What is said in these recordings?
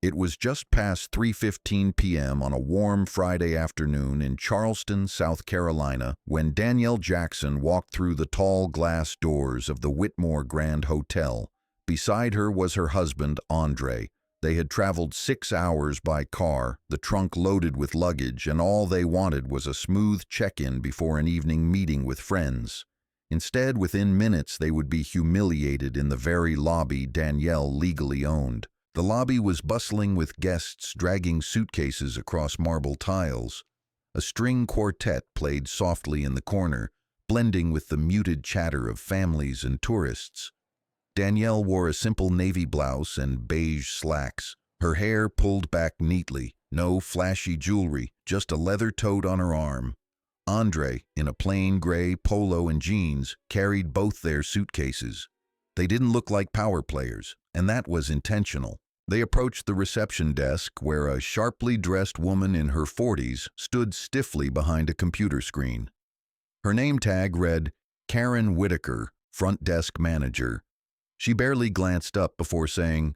It was just past 3:15 p.m. on a warm Friday afternoon in Charleston, South Carolina, when Danielle Jackson walked through the tall glass doors of the Whitmore Grand Hotel. Beside her was her husband, Andre. They had traveled 6 hours by car, the trunk loaded with luggage, and all they wanted was a smooth check-in before an evening meeting with friends. Instead, within minutes, they would be humiliated in the very lobby Danielle legally owned. The lobby was bustling with guests dragging suitcases across marble tiles. A string quartet played softly in the corner, blending with the muted chatter of families and tourists. Danielle wore a simple navy blouse and beige slacks, her hair pulled back neatly, no flashy jewelry, just a leather tote on her arm. Andre, in a plain gray polo and jeans, carried both their suitcases. They didn't look like power players, and that was intentional. They approached the reception desk where a sharply dressed woman in her 40s stood stiffly behind a computer screen. Her name tag read, Karen Whitaker, front desk manager. She barely glanced up before saying,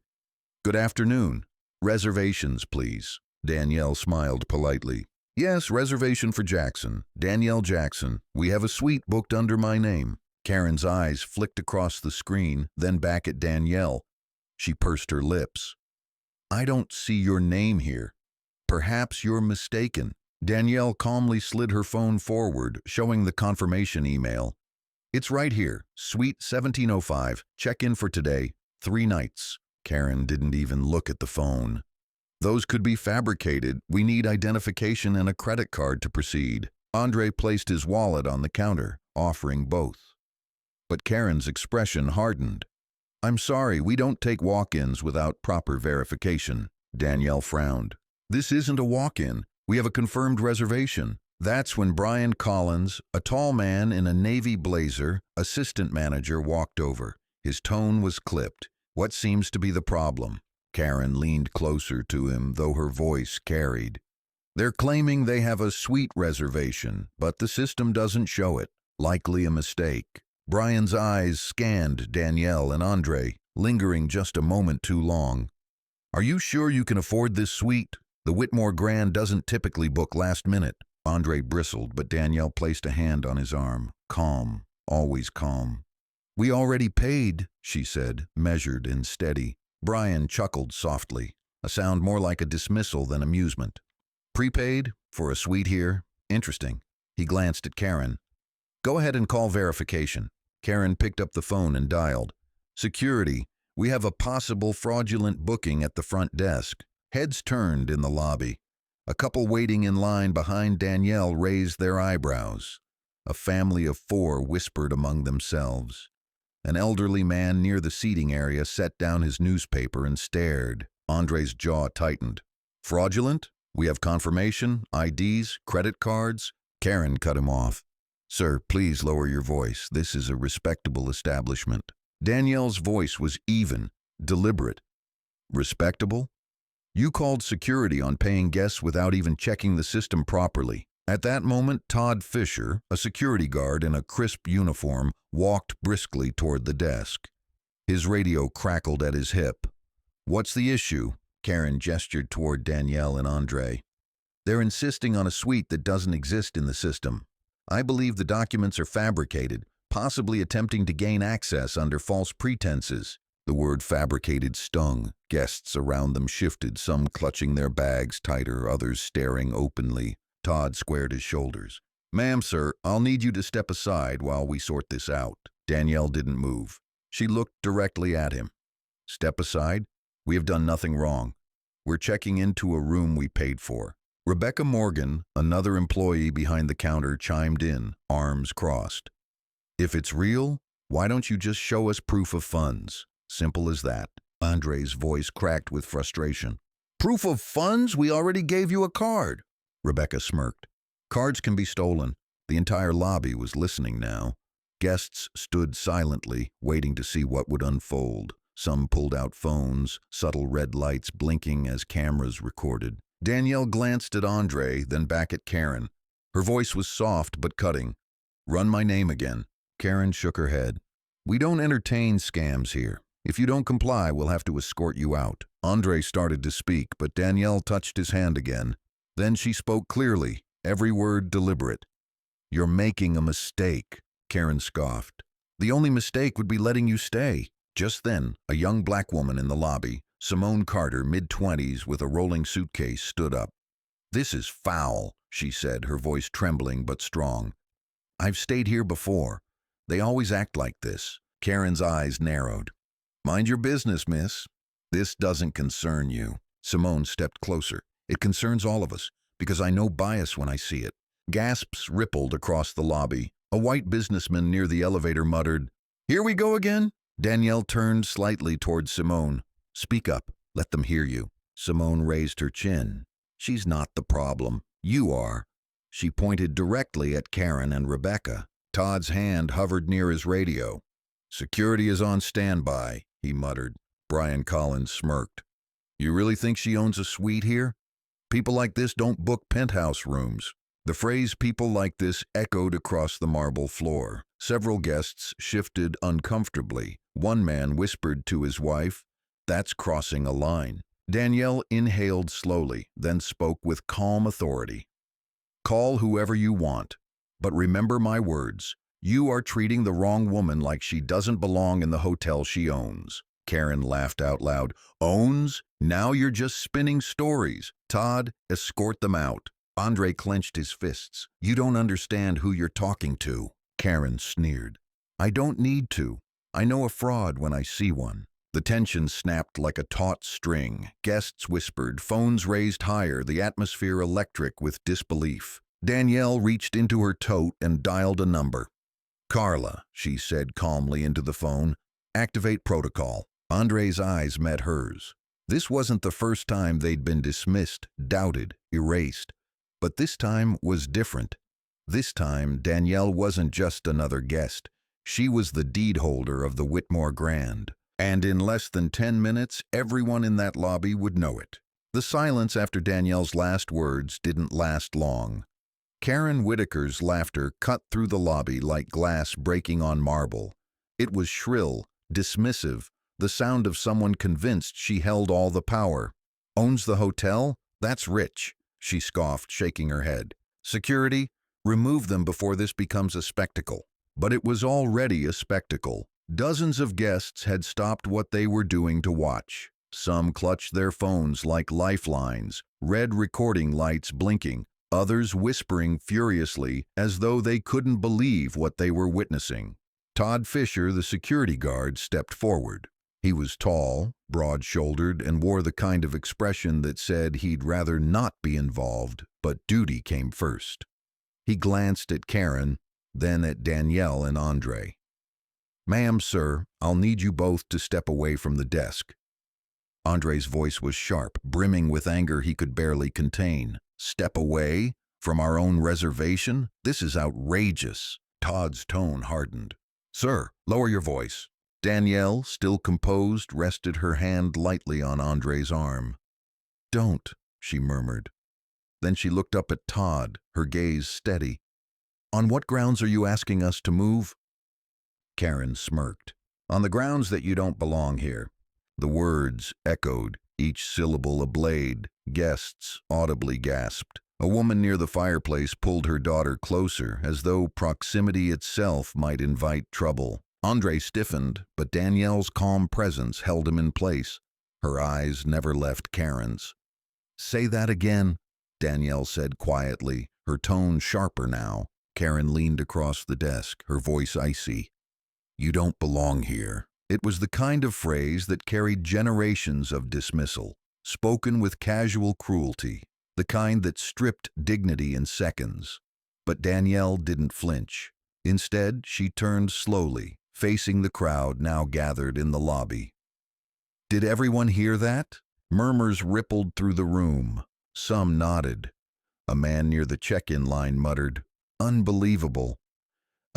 "Good afternoon. Reservations, please." Danielle smiled politely. "Yes, reservation for Jackson. Danielle Jackson. We have a suite booked under my name." Karen's eyes flicked across the screen, then back at Danielle. She pursed her lips. "I don't see your name here. Perhaps you're mistaken." Danielle calmly slid her phone forward, showing the confirmation email. "It's right here. Suite 1705. Check-in for today. 3 nights." Karen didn't even look at the phone. "Those could be fabricated. We need identification and a credit card to proceed." Andre placed his wallet on the counter, offering both. But Karen's expression hardened. "I'm sorry, we don't take walk-ins without proper verification." Danielle frowned. "This isn't a walk-in. We have a confirmed reservation." That's when Brian Collins, a tall man in a navy blazer, assistant manager, walked over. His tone was clipped. "What seems to be the problem?" Karen leaned closer to him, though her voice carried. "They're claiming they have a suite reservation, but the system doesn't show it. Likely a mistake." Brian's eyes scanned Danielle and Andre, lingering just a moment too long. "Are you sure you can afford this suite? The Whitmore Grand doesn't typically book last minute." Andre bristled, but Danielle placed a hand on his arm. Calm, always calm. "We already paid," she said, measured and steady. Brian chuckled softly, a sound more like a dismissal than amusement. "Prepaid? For a suite here? Interesting." He glanced at Karen. "Go ahead and call verification." Karen picked up the phone and dialed. "Security, we have a possible fraudulent booking at the front desk." Heads turned in the lobby. A couple waiting in line behind Danielle raised their eyebrows. A family of 4 whispered among themselves. An elderly man near the seating area set down his newspaper and stared. Andre's jaw tightened. "Fraudulent? We have confirmation, IDs, credit cards." Karen cut him off. "Sir, please lower your voice. This is a respectable establishment." Danielle's voice was even, deliberate. "Respectable? You called security on paying guests without even checking the system properly." At that moment, Todd Fisher, a security guard in a crisp uniform, walked briskly toward the desk. His radio crackled at his hip. "What's the issue?" Karen gestured toward Danielle and Andre. "They're insisting on a suite that doesn't exist in the system. I believe the documents are fabricated, possibly attempting to gain access under false pretenses." The word fabricated stung. Guests around them shifted, some clutching their bags tighter, others staring openly. Todd squared his shoulders. "Ma'am, sir, I'll need you to step aside while we sort this out." Danielle didn't move. She looked directly at him. "Step aside? We have done nothing wrong. We're checking into a room we paid for." Rebecca Morgan, another employee behind the counter, chimed in, arms crossed. "If it's real, why don't you just show us proof of funds? Simple as that." Andre's voice cracked with frustration. "Proof of funds? We already gave you a card." Rebecca smirked. "Cards can be stolen." The entire lobby was listening now. Guests stood silently, waiting to see what would unfold. Some pulled out phones, subtle red lights blinking as cameras recorded. Danielle glanced at Andre, then back at Karen. Her voice was soft but cutting. "Run my name again." Karen shook her head. "We don't entertain scams here. If you don't comply, we'll have to escort you out." Andre started to speak, but Danielle touched his hand again. Then she spoke clearly, every word deliberate. "You're making a mistake," Karen scoffed. "The only mistake would be letting you stay." Just then, a young black woman in the lobby, Simone Carter, mid-20s with a rolling suitcase, stood up. "This is foul," she said, her voice trembling but strong. "I've stayed here before. They always act like this." Karen's eyes narrowed. "Mind your business, miss. This doesn't concern you." Simone stepped closer. "It concerns all of us, because I know bias when I see it." Gasps rippled across the lobby. A white businessman near the elevator muttered, "Here we go again?" Danielle turned slightly toward Simone. "Speak up. Let them hear you." Simone raised her chin. "She's not the problem. You are." She pointed directly at Karen and Rebecca. Todd's hand hovered near his radio. "Security is on standby," he muttered. Brian Collins smirked. "You really think she owns a suite here? People like this don't book penthouse rooms." The phrase "people like this" echoed across the marble floor. Several guests shifted uncomfortably. One man whispered to his wife, "That's crossing a line." Danielle inhaled slowly, then spoke with calm authority. "Call whoever you want, but remember my words. You are treating the wrong woman like she doesn't belong in the hotel she owns." Karen laughed out loud. "Owns? Now you're just spinning stories. Todd, escort them out." Andre clenched his fists. "You don't understand who you're talking to." Karen sneered. "I don't need to. I know a fraud when I see one." The tension snapped like a taut string. Guests whispered, phones raised higher, the atmosphere electric with disbelief. Danielle reached into her tote and dialed a number. "Carla," she said calmly into the phone, "activate protocol." Andre's eyes met hers. This wasn't the first time they'd been dismissed, doubted, erased. But this time was different. This time, Danielle wasn't just another guest. She was the deed holder of the Whitmore Grand. And in less than 10 minutes, everyone in that lobby would know it. The silence after Danielle's last words didn't last long. Karen Whitaker's laughter cut through the lobby like glass breaking on marble. It was shrill, dismissive, the sound of someone convinced she held all the power. "Owns the hotel? That's rich," she scoffed, shaking her head. "Security? Remove them before this becomes a spectacle." But it was already a spectacle. Dozens of guests had stopped what they were doing to watch. Some clutched their phones like lifelines, red recording lights blinking, others whispering furiously as though they couldn't believe what they were witnessing. Todd Fisher, the security guard, stepped forward. He was tall, broad-shouldered, and wore the kind of expression that said he'd rather not be involved, but duty came first. He glanced at Karen, then at Danielle and Andre. "Ma'am, sir, I'll need you both to step away from the desk." Andre's voice was sharp, brimming with anger he could barely contain. "Step away? From our own reservation? This is outrageous." Todd's tone hardened. "Sir, lower your voice." Danielle, still composed, rested her hand lightly on Andre's arm. "Don't," she murmured. Then she looked up at Todd, her gaze steady. "On what grounds are you asking us to move?" Karen smirked. "On the grounds that you don't belong here." The words echoed, each syllable a blade. Guests audibly gasped. A woman near the fireplace pulled her daughter closer, as though proximity itself might invite trouble. Andre stiffened, but Danielle's calm presence held him in place. Her eyes never left Karen's. "Say that again," Danielle said quietly, her tone sharper now. Karen leaned across the desk, her voice icy. "You don't belong here." It was the kind of phrase that carried generations of dismissal, spoken with casual cruelty, the kind that stripped dignity in seconds. But Danielle didn't flinch. Instead, she turned slowly, facing the crowd now gathered in the lobby. "Did everyone hear that?" Murmurs rippled through the room. Some nodded. A man near the check-in line muttered, "Unbelievable."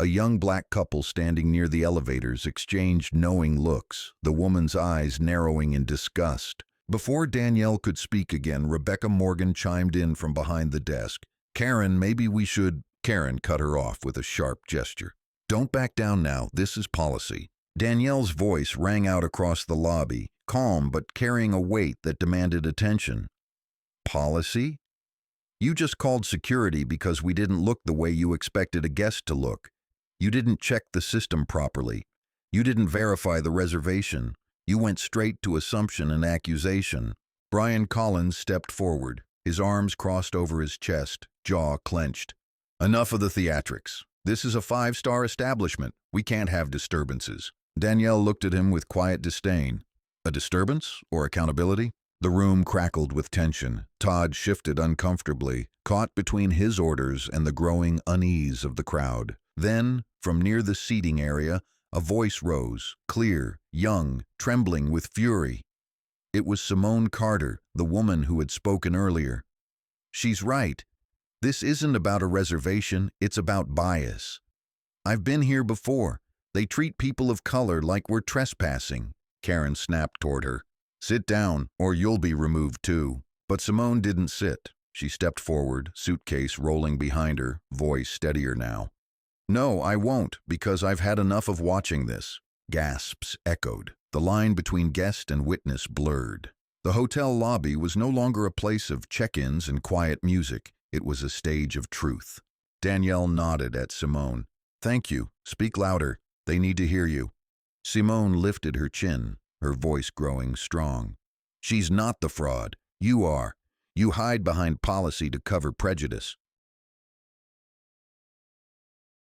A young black couple standing near the elevators exchanged knowing looks, the woman's eyes narrowing in disgust. Before Danielle could speak again, Rebecca Morgan chimed in from behind the desk. "Karen, maybe we should—" Karen cut her off with a sharp gesture. "Don't back down now, this is policy." Danielle's voice rang out across the lobby, calm but carrying a weight that demanded attention. Policy? You just called security because we didn't look the way you expected a guest to look. You didn't check the system properly. You didn't verify the reservation. You went straight to assumption and accusation. Brian Collins stepped forward, his arms crossed over his chest, jaw clenched. Enough of the theatrics. This is a 5-star establishment. We can't have disturbances. Danielle looked at him with quiet disdain. A disturbance or accountability? The room crackled with tension. Todd shifted uncomfortably, caught between his orders and the growing unease of the crowd. Then, from near the seating area, a voice rose, clear, young, trembling with fury. It was Simone Carter, the woman who had spoken earlier. She's right. This isn't about a reservation, it's about bias. I've been here before. They treat people of color like we're trespassing. Karen snapped toward her. Sit down, or you'll be removed too. But Simone didn't sit. She stepped forward, suitcase rolling behind her, voice steadier now. No, I won't, because I've had enough of watching this. Gasps echoed. The line between guest and witness blurred. The hotel lobby was no longer a place of check-ins and quiet music. It was a stage of truth. Danielle nodded at Simone. Thank you. Speak louder. They need to hear you. Simone lifted her chin, her voice growing strong. She's not the fraud. You are. You hide behind policy to cover prejudice.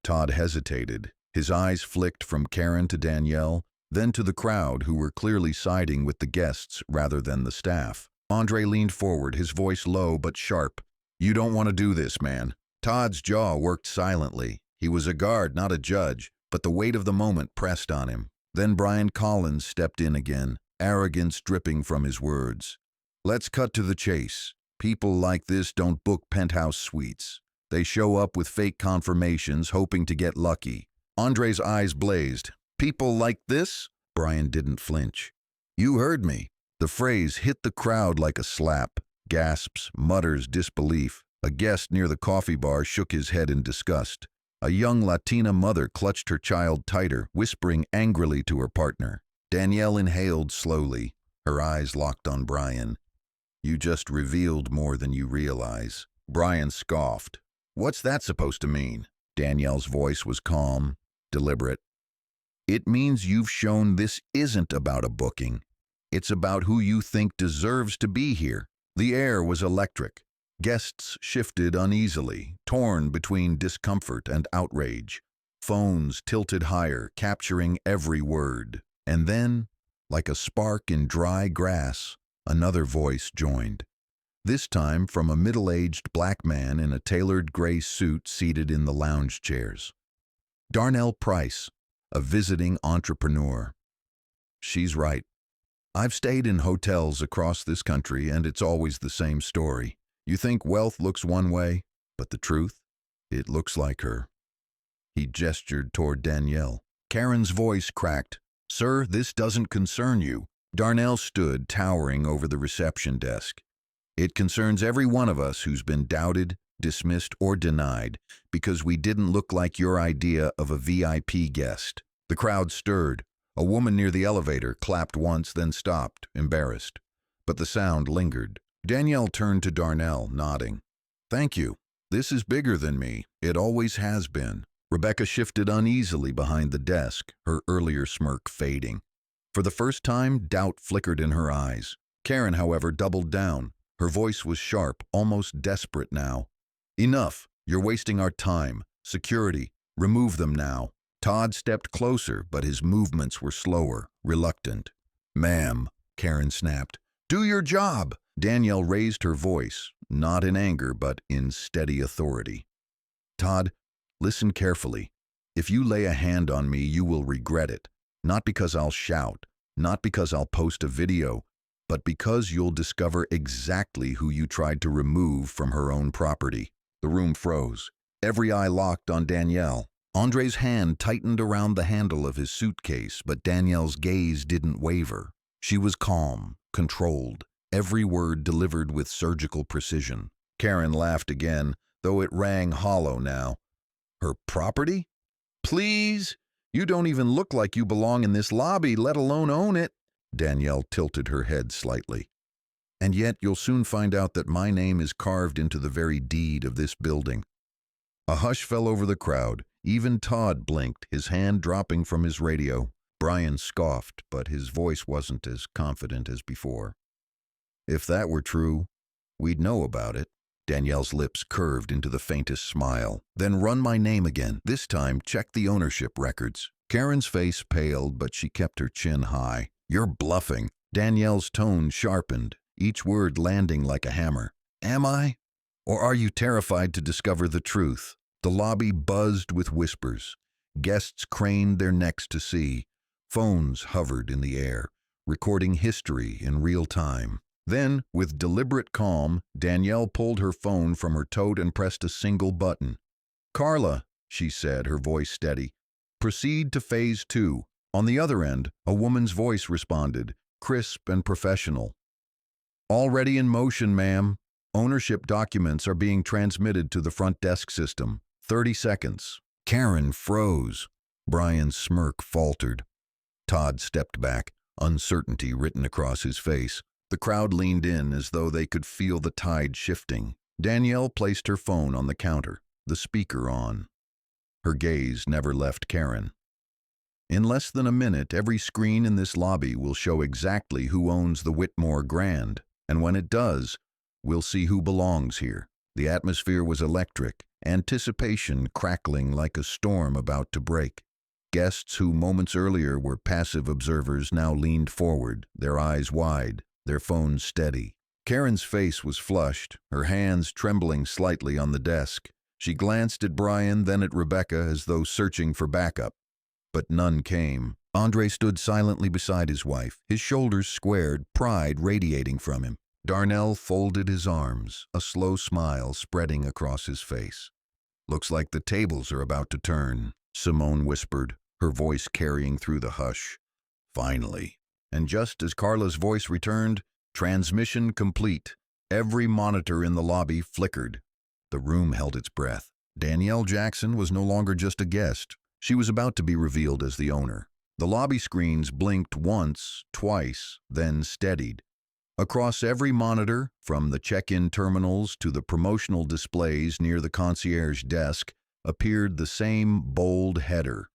Todd hesitated. His eyes flicked from Karen to Danielle, then to the crowd who were clearly siding with the guests rather than the staff. Andre leaned forward, his voice low but sharp. You don't want to do this, man. Todd's jaw worked silently. He was a guard, not a judge, but the weight of the moment pressed on him. Then Brian Collins stepped in again, arrogance dripping from his words. Let's cut to the chase. People like this don't book penthouse suites. They show up with fake confirmations, hoping to get lucky. Andre's eyes blazed. People like this? Brian didn't flinch. You heard me. The phrase hit the crowd like a slap. Gasps, mutters, disbelief. A guest near the coffee bar shook his head in disgust. A young Latina mother clutched her child tighter, whispering angrily to her partner. Danielle inhaled slowly, her eyes locked on Brian. You just revealed more than you realize. Brian scoffed. What's that supposed to mean? Danielle's voice was calm, deliberate. It means you've shown this isn't about a booking. It's about who you think deserves to be here. The air was electric. Guests shifted uneasily, torn between discomfort and outrage. Phones tilted higher, capturing every word. And then, like a spark in dry grass, another voice joined. This time from a middle-aged black man in a tailored gray suit seated in the lounge chairs. Darnell Price, a visiting entrepreneur. She's right. I've stayed in hotels across this country, and it's always the same story. You think wealth looks one way, but the truth? It looks like her. He gestured toward Danielle. Karen's voice cracked. Sir, this doesn't concern you. Darnell stood towering over the reception desk. It concerns every one of us who's been doubted, dismissed, or denied because we didn't look like your idea of a VIP guest. The crowd stirred. A woman near the elevator clapped once, then stopped, embarrassed. But the sound lingered. Danielle turned to Darnell, nodding. Thank you. This is bigger than me. It always has been. Rebecca shifted uneasily behind the desk, her earlier smirk fading. For the first time, doubt flickered in her eyes. Karen, however, doubled down. Her voice was sharp, almost desperate now. Enough. You're wasting our time. Security. Remove them now. Todd stepped closer, but his movements were slower, reluctant. Ma'am, Karen snapped. Do your job. Danielle raised her voice, not in anger, but in steady authority. Todd, listen carefully. If you lay a hand on me, you will regret it. Not because I'll shout, not because I'll post a video, but because you'll discover exactly who you tried to remove from her own property. The room froze. Every eye locked on Danielle. Andre's hand tightened around the handle of his suitcase, but Danielle's gaze didn't waver. She was calm, controlled, every word delivered with surgical precision. Karen laughed again, though it rang hollow now. Her property? Please? You don't even look like you belong in this lobby, let alone own it. Danielle tilted her head slightly. "And yet you'll soon find out that my name is carved into the very deed of this building." A hush fell over the crowd. Even Todd blinked, his hand dropping from his radio. Brian scoffed, but his voice wasn't as confident as before. "If that were true, we'd know about it." Danielle's lips curved into the faintest smile. "Then run my name again. This time, check the ownership records." Karen's face paled, but she kept her chin high. "You're bluffing." Danielle's tone sharpened, each word landing like a hammer. "Am I? Or are you terrified to discover the truth?" The lobby buzzed with whispers. Guests craned their necks to see. Phones hovered in the air, recording history in real time. Then, with deliberate calm, Danielle pulled her phone from her tote and pressed a single button. "Carla," she said, her voice steady. "Proceed to phase 2. On the other end, a woman's voice responded, crisp and professional. "Already in motion, ma'am. Ownership documents are being transmitted to the front desk system. 30 seconds. Karen froze. Brian's smirk faltered. Todd stepped back, uncertainty written across his face. The crowd leaned in as though they could feel the tide shifting. Danielle placed her phone on the counter, the speaker on. Her gaze never left Karen. "In less than a minute, every screen in this lobby will show exactly who owns the Whitmore Grand, and when it does, we'll see who belongs here." The atmosphere was electric, anticipation crackling like a storm about to break. Guests who moments earlier were passive observers now leaned forward, their eyes wide, their phones steady. Karen's face was flushed, her hands trembling slightly on the desk. She glanced at Brian, then at Rebecca as though searching for backup. But none came. Andre stood silently beside his wife, his shoulders squared, pride radiating from him. Darnell folded his arms, a slow smile spreading across his face. "Looks like the tables are about to turn," Simone whispered, her voice carrying through the hush. "Finally." And just as Carla's voice returned, transmission complete. Every monitor in the lobby flickered. The room held its breath. Danielle Jackson was no longer just a guest. She was about to be revealed as the owner. The lobby screens blinked once, twice, then steadied. Across every monitor, from the check-in terminals to the promotional displays near the concierge desk, appeared the same bold header.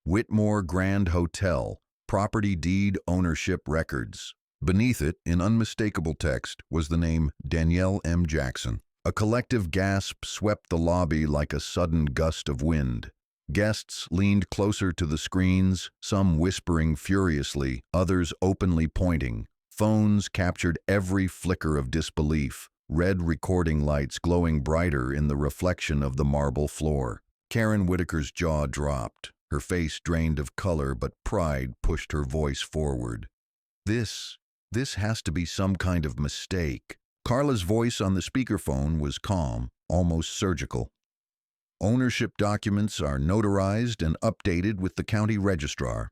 Whitmore Grand Hotel, Property Deed Ownership Records. Beneath it, in unmistakable text, was the name Danielle M. Jackson. A collective gasp swept the lobby like a sudden gust of wind. Guests leaned closer to the screens, some whispering furiously, others openly pointing. Phones captured every flicker of disbelief, red recording lights glowing brighter in the reflection of the marble floor. Karen Whitaker's jaw dropped. Her face drained of color, but pride pushed her voice forward. This has to be some kind of mistake." Carla's voice on the speakerphone was calm, almost surgical. "Ownership documents are notarized and updated with the county registrar.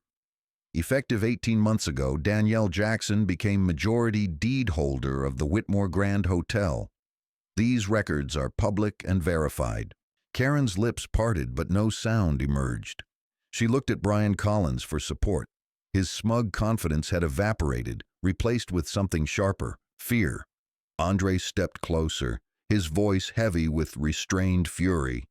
Effective 18 months ago, Danielle Jackson became majority deed holder of the Whitmore Grand Hotel. These records are public and verified." Karen's lips parted, but no sound emerged. She looked at Brian Collins for support. His smug confidence had evaporated, replaced with something sharper, fear. Andre stepped closer, his voice heavy with restrained fury.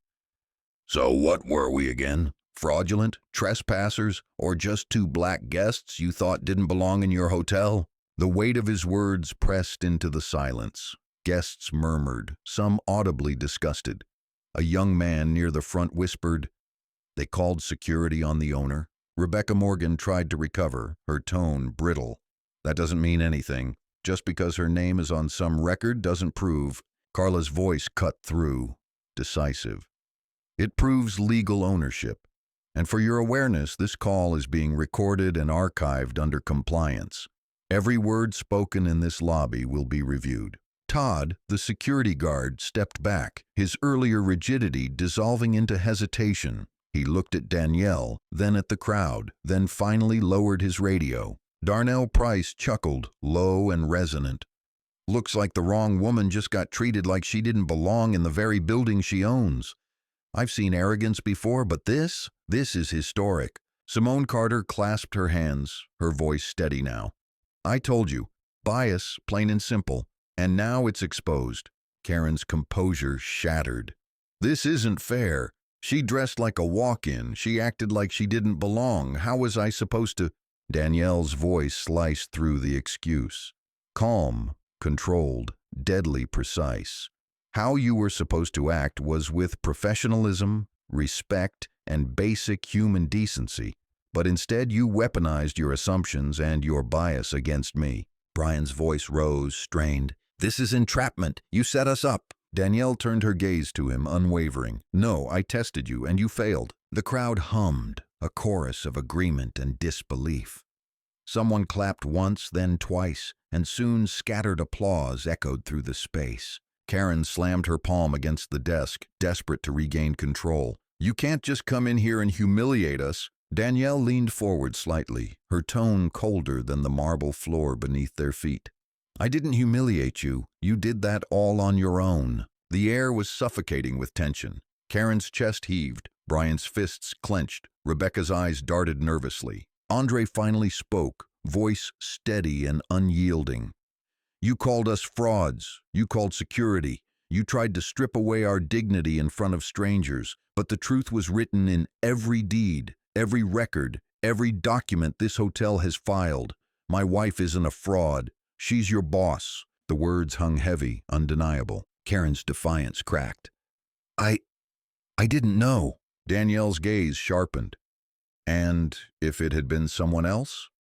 "So what were we again? Fraudulent, trespassers, or just two black guests you thought didn't belong in your hotel?" The weight of his words pressed into the silence. Guests murmured, some audibly disgusted. A young man near the front whispered, "They called security on the owner." Rebecca Morgan tried to recover, her tone brittle. "That doesn't mean anything. Just because her name is on some record doesn't prove." Carla's voice cut through, decisive. "It proves legal ownership. And for your awareness, this call is being recorded and archived under compliance. Every word spoken in this lobby will be reviewed." Todd, the security guard, stepped back, his earlier rigidity dissolving into hesitation. He looked at Danielle, then at the crowd, then finally lowered his radio. Darnell Price chuckled, low and resonant. "Looks like the wrong woman just got treated like she didn't belong in the very building she owns. I've seen arrogance before, but this is historic." Simone Carter clasped her hands, her voice steady now. I told you. Bias, plain and simple. And now it's exposed. Karen's composure shattered. This isn't fair. She dressed like a walk-in. She acted like she didn't belong. How was I supposed to? Danielle's voice sliced through the excuse. Calm, controlled, deadly precise. How you were supposed to act was with professionalism, respect, and basic human decency. But instead you weaponized your assumptions and your bias against me. Brian's voice rose, strained. This is entrapment. You set us up. Danielle turned her gaze to him, unwavering. No, I tested you, and you failed. The crowd hummed, a chorus of agreement and disbelief. Someone clapped once, then twice, and soon scattered applause echoed through the space. Karen slammed her palm against the desk, desperate to regain control. You can't just come in here and humiliate us. Danielle leaned forward slightly, her tone colder than the marble floor beneath their feet. I didn't humiliate you. You did that all on your own. The air was suffocating with tension. Karen's chest heaved, Brian's fists clenched, Rebecca's eyes darted nervously. Andre finally spoke, voice steady and unyielding. You called us frauds. You called security. You tried to strip away our dignity in front of strangers, but the truth was written in every deed, every record, every document this hotel has filed. My wife isn't a fraud. She's your boss. The words hung heavy, undeniable. Karen's defiance cracked. I didn't know. Danielle's gaze sharpened. And if it had been someone else?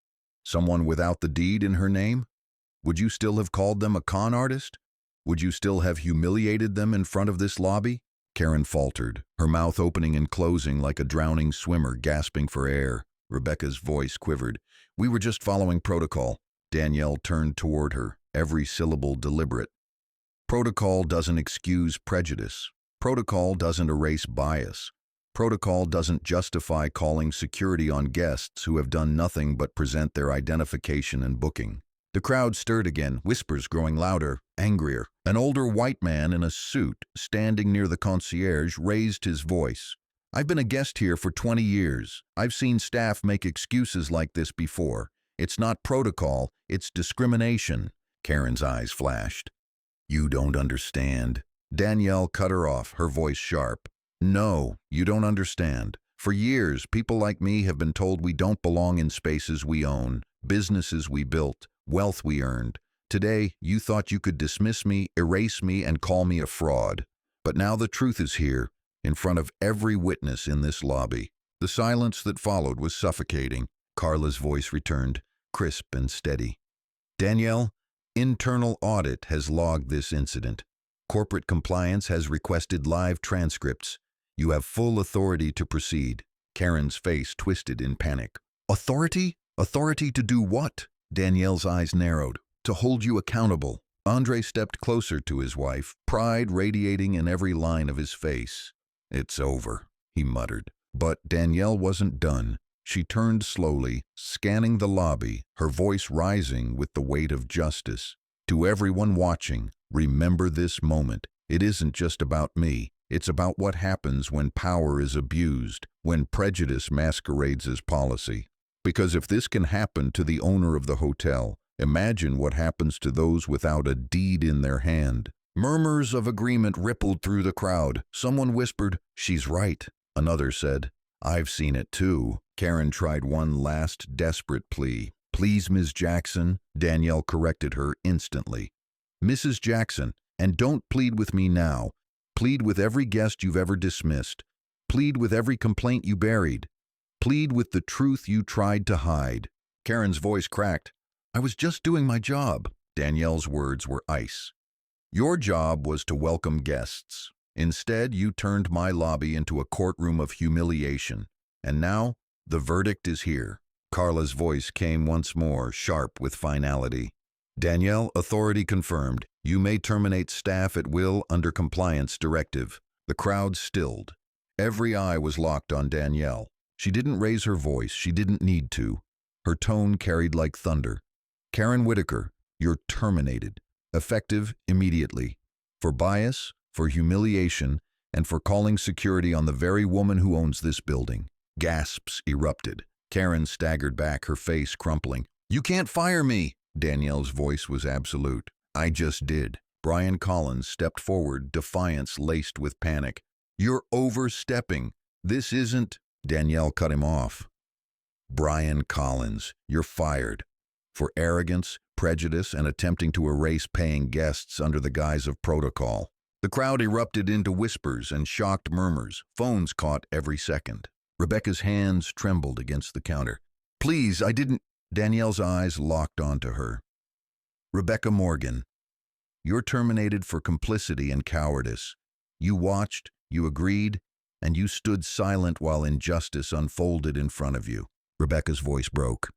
Someone without the deed in her name? Would you still have called them a con artist? Would you still have humiliated them in front of this lobby? Karen faltered, her mouth opening and closing like a drowning swimmer gasping for air. Rebecca's voice quivered. We were just following protocol. Danielle turned toward her, every syllable deliberate. Protocol doesn't excuse prejudice. Protocol doesn't erase bias. Protocol doesn't justify calling security on guests who have done nothing but present their identification and booking. The crowd stirred again, whispers growing louder, angrier. An older white man in a suit, standing near the concierge, raised his voice. I've been a guest here for 20 years. I've seen staff make excuses like this before. It's not protocol, it's discrimination. Karen's eyes flashed. You don't understand. Danielle cut her off, her voice sharp. No, you don't understand. For years, people like me have been told we don't belong in spaces we own, businesses we built, wealth we earned. Today, you thought you could dismiss me, erase me, and call me a fraud. But now the truth is here, in front of every witness in this lobby. The silence that followed was suffocating. Carla's voice returned, crisp and steady. Danielle, internal audit has logged this incident. Corporate compliance has requested live transcripts. You have full authority to proceed. Karen's face twisted in panic. Authority? Authority to do what? Danielle's eyes narrowed. To hold you accountable. Andre stepped closer to his wife, pride radiating in every line of his face. It's over, he muttered. But Danielle wasn't done. She turned slowly, scanning the lobby, her voice rising with the weight of justice. To everyone watching, remember this moment. It isn't just about me. It's about what happens when power is abused, when prejudice masquerades as policy. Because if this can happen to the owner of the hotel, imagine what happens to those without a deed in their hand. Murmurs of agreement rippled through the crowd. Someone whispered, "She's right." Another said, "I've seen it too." Karen tried one last desperate plea. "Please, Ms. Jackson," Danielle corrected her instantly. "Mrs. Jackson, and don't plead with me now. Plead with every guest you've ever dismissed. Plead with every complaint you buried. Plead with the truth you tried to hide." Karen's voice cracked. "I was just doing my job." Danielle's words were ice. "Your job was to welcome guests. Instead, you turned my lobby into a courtroom of humiliation. And now, the verdict is here." Carla's voice came once more, sharp with finality. "Danielle, authority confirmed. You may terminate staff at will under compliance directive." The crowd stilled. Every eye was locked on Danielle. She didn't raise her voice. She didn't need to. Her tone carried like thunder. "Karen Whitaker, you're terminated. Effective immediately. For bias, for humiliation, and for calling security on the very woman who owns this building." Gasps erupted. Karen staggered back, her face crumpling. "You can't fire me!" Danielle's voice was absolute. I just did. Brian Collins stepped forward, defiance laced with panic. You're overstepping. This isn't... Danielle cut him off. Brian Collins, you're fired. For arrogance, prejudice, and attempting to erase paying guests under the guise of protocol. The crowd erupted into whispers and shocked murmurs. Phones caught every second. Rebecca's hands trembled against the counter. Please, I didn't... Danielle's eyes locked onto her. Rebecca Morgan, you're terminated for complicity and cowardice. You watched, you agreed, and you stood silent while injustice unfolded in front of you. Rebecca's voice broke.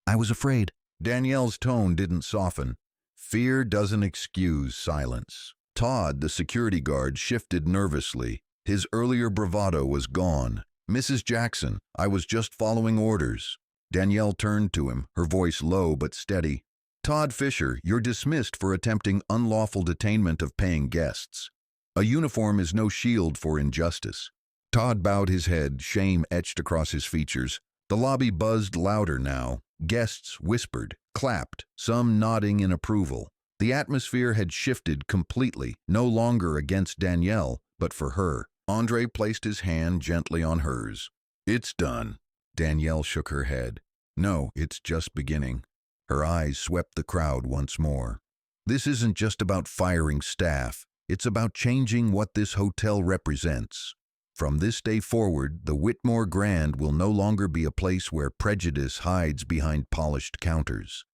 I was afraid. Danielle's tone didn't soften. Fear doesn't excuse silence. Todd, the security guard, shifted nervously. His earlier bravado was gone. Mrs. Jackson, I was just following orders. Danielle turned to him, her voice low but steady. Todd Fisher, you're dismissed for attempting unlawful detainment of paying guests. A uniform is no shield for injustice. Todd bowed his head, shame etched across his features. The lobby buzzed louder now. Guests whispered, clapped, some nodding in approval. The atmosphere had shifted completely, no longer against Danielle, but for her. Andre placed his hand gently on hers. It's done. Danielle shook her head. No, it's just beginning. Her eyes swept the crowd once more. This isn't just about firing staff. It's about changing what this hotel represents. From this day forward, the Whitmore Grand will no longer be a place where prejudice hides behind polished counters.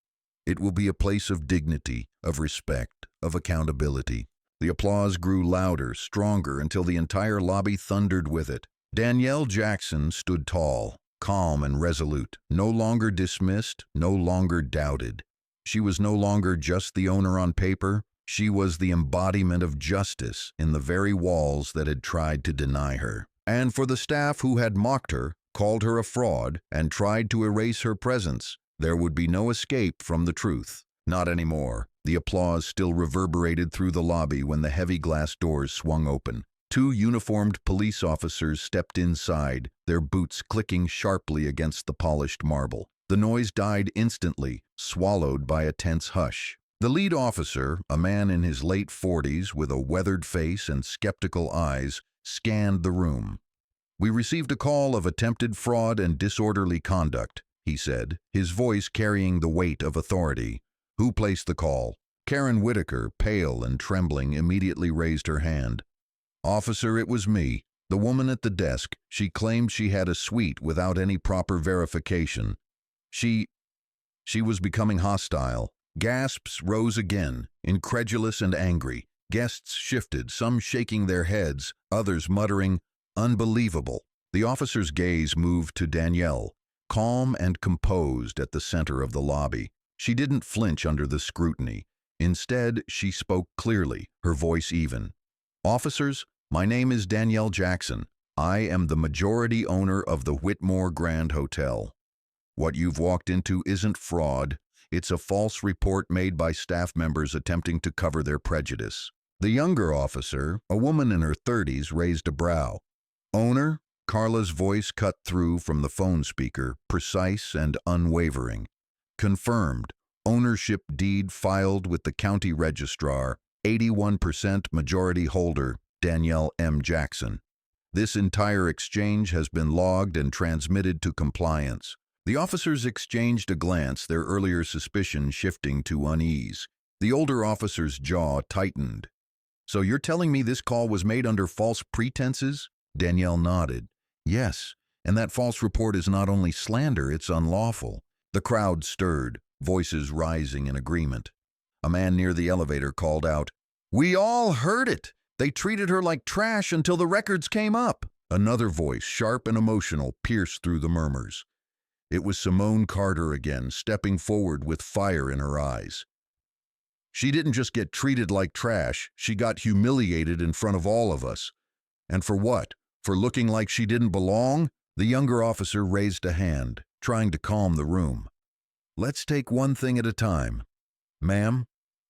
It will be a place of dignity, of respect, of accountability. The applause grew louder, stronger, until the entire lobby thundered with it. Danielle Jackson stood tall, calm and resolute, no longer dismissed, no longer doubted. She was no longer just the owner on paper. She was the embodiment of justice in the very walls that had tried to deny her. And for the staff who had mocked her, called her a fraud, and tried to erase her presence, there would be no escape from the truth. Not anymore. The applause still reverberated through the lobby when the heavy glass doors swung open. 2 uniformed police officers stepped inside, their boots clicking sharply against the polished marble. The noise died instantly, swallowed by a tense hush. The lead officer, a man in his late 40s with a weathered face and skeptical eyes, scanned the room. We received a call of attempted fraud and disorderly conduct, he said, his voice carrying the weight of authority. Who placed the call? Karen Whitaker, pale and trembling, immediately raised her hand. Officer, it was me. The woman at the desk. She claimed she had a suite without any proper verification. She was becoming hostile. Gasps rose again, incredulous and angry. Guests shifted, some shaking their heads, others muttering, "Unbelievable." The officer's gaze moved to Danielle, calm and composed at the center of the lobby. She didn't flinch under the scrutiny. Instead, she spoke clearly, her voice even. Officers, my name is Danielle Jackson. I am the majority owner of the Whitmore Grand Hotel. What you've walked into isn't fraud. It's a false report made by staff members attempting to cover their prejudice. The younger officer, a woman in her 30s, raised a brow. Owner? Carla's voice cut through from the phone speaker, precise and unwavering. Confirmed. Ownership deed filed with the county registrar. 81% majority holder, Danielle M. Jackson. This entire exchange has been logged and transmitted to compliance. The officers exchanged a glance, their earlier suspicion shifting to unease. The older officer's jaw tightened. So you're telling me this call was made under false pretenses? Danielle nodded. Yes, and that false report is not only slander, it's unlawful. The crowd stirred, voices rising in agreement. A man near the elevator called out, "We all heard it! They treated her like trash until the records came up!" Another voice, sharp and emotional, pierced through the murmurs. It was Simone Carter again, stepping forward with fire in her eyes. She didn't just get treated like trash, she got humiliated in front of all of us. And for what? For looking like she didn't belong? The younger officer raised a hand, trying to calm the room. Let's take one thing at a time. Ma'am?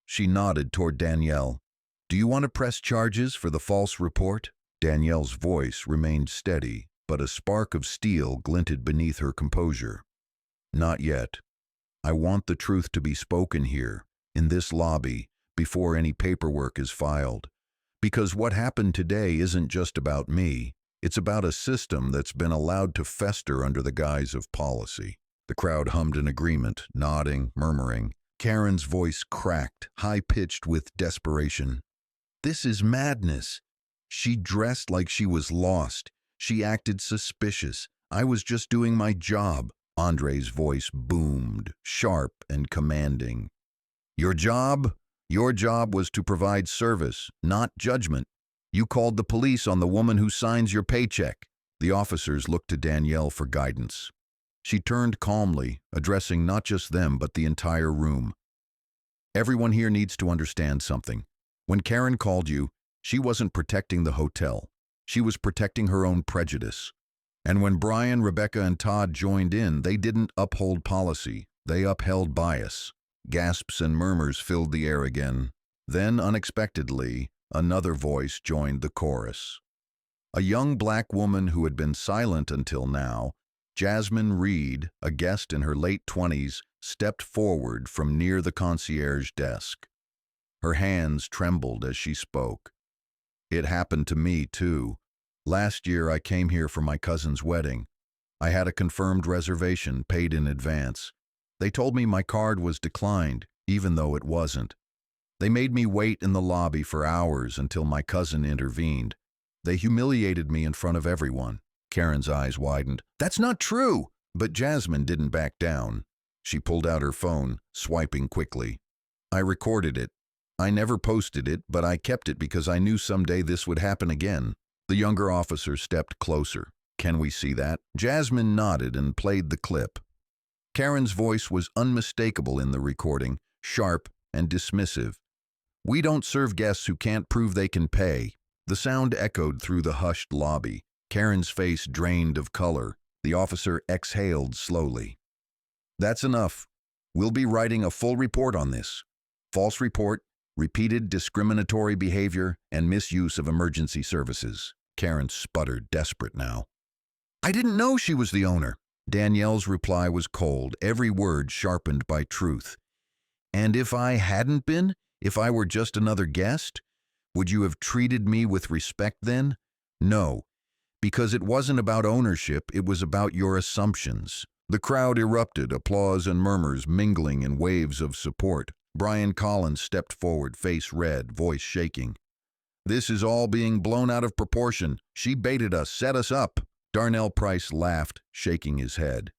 She nodded toward Danielle. Do you want to press charges for the false report? Danielle's voice remained steady, but a spark of steel glinted beneath her composure. Not yet. I want the truth to be spoken here, in this lobby, before any paperwork is filed. Because what happened today isn't just about me. It's about a system that's been allowed to fester under the guise of policy." The crowd hummed in agreement, nodding, murmuring. Karen's voice cracked, high-pitched with desperation. "This is madness." She dressed like she was lost. She acted suspicious. "I was just doing my job." Andre's voice boomed, sharp and commanding. "Your job? Your job was to provide service, not judgment. You called the police on the woman who signs your paycheck." The officers looked to Danielle for guidance. She turned calmly, addressing not just them but the entire room. "Everyone here needs to understand something. When Karen called you, she wasn't protecting the hotel. She was protecting her own prejudice. And when Brian, Rebecca, and Todd joined in, they didn't uphold policy. They upheld bias." Gasps and murmurs filled the air again. Then, unexpectedly, another voice joined the chorus. A young black woman who had been silent until now, Jasmine Reed, a guest in her late 20s, stepped forward from near the concierge desk. Her hands trembled as she spoke. "It happened to me, too. Last year I came here for my cousin's wedding. I had a confirmed reservation, paid in advance. They told me my card was declined, even though it wasn't. They made me wait in the lobby for hours until my cousin intervened. They humiliated me in front of everyone." Karen's eyes widened. "That's not true!" But Jasmine didn't back down. She pulled out her phone, swiping quickly. "I recorded it. I never posted it, but I kept it because I knew someday this would happen again." The younger officer stepped closer. "Can we see that?" Jasmine nodded and played the clip. Karen's voice was unmistakable in the recording, sharp and dismissive. "We don't serve guests who can't prove they can pay." The sound echoed through the hushed lobby. Karen's face drained of color. The officer exhaled slowly. "That's enough. We'll be writing a full report on this. False report, repeated discriminatory behavior, and misuse of emergency services." Karen sputtered, desperate now. "I didn't know she was the owner." Danielle's reply was cold, every word sharpened by truth. "And if I hadn't been? If I were just another guest? Would you have treated me with respect then? No, because it wasn't about ownership, it was about your assumptions." The crowd erupted, applause and murmurs mingling in waves of support. Brian Collins stepped forward, face red, voice shaking. "This is all being blown out of proportion. She baited us, set us up." Darnell Price laughed, shaking his head.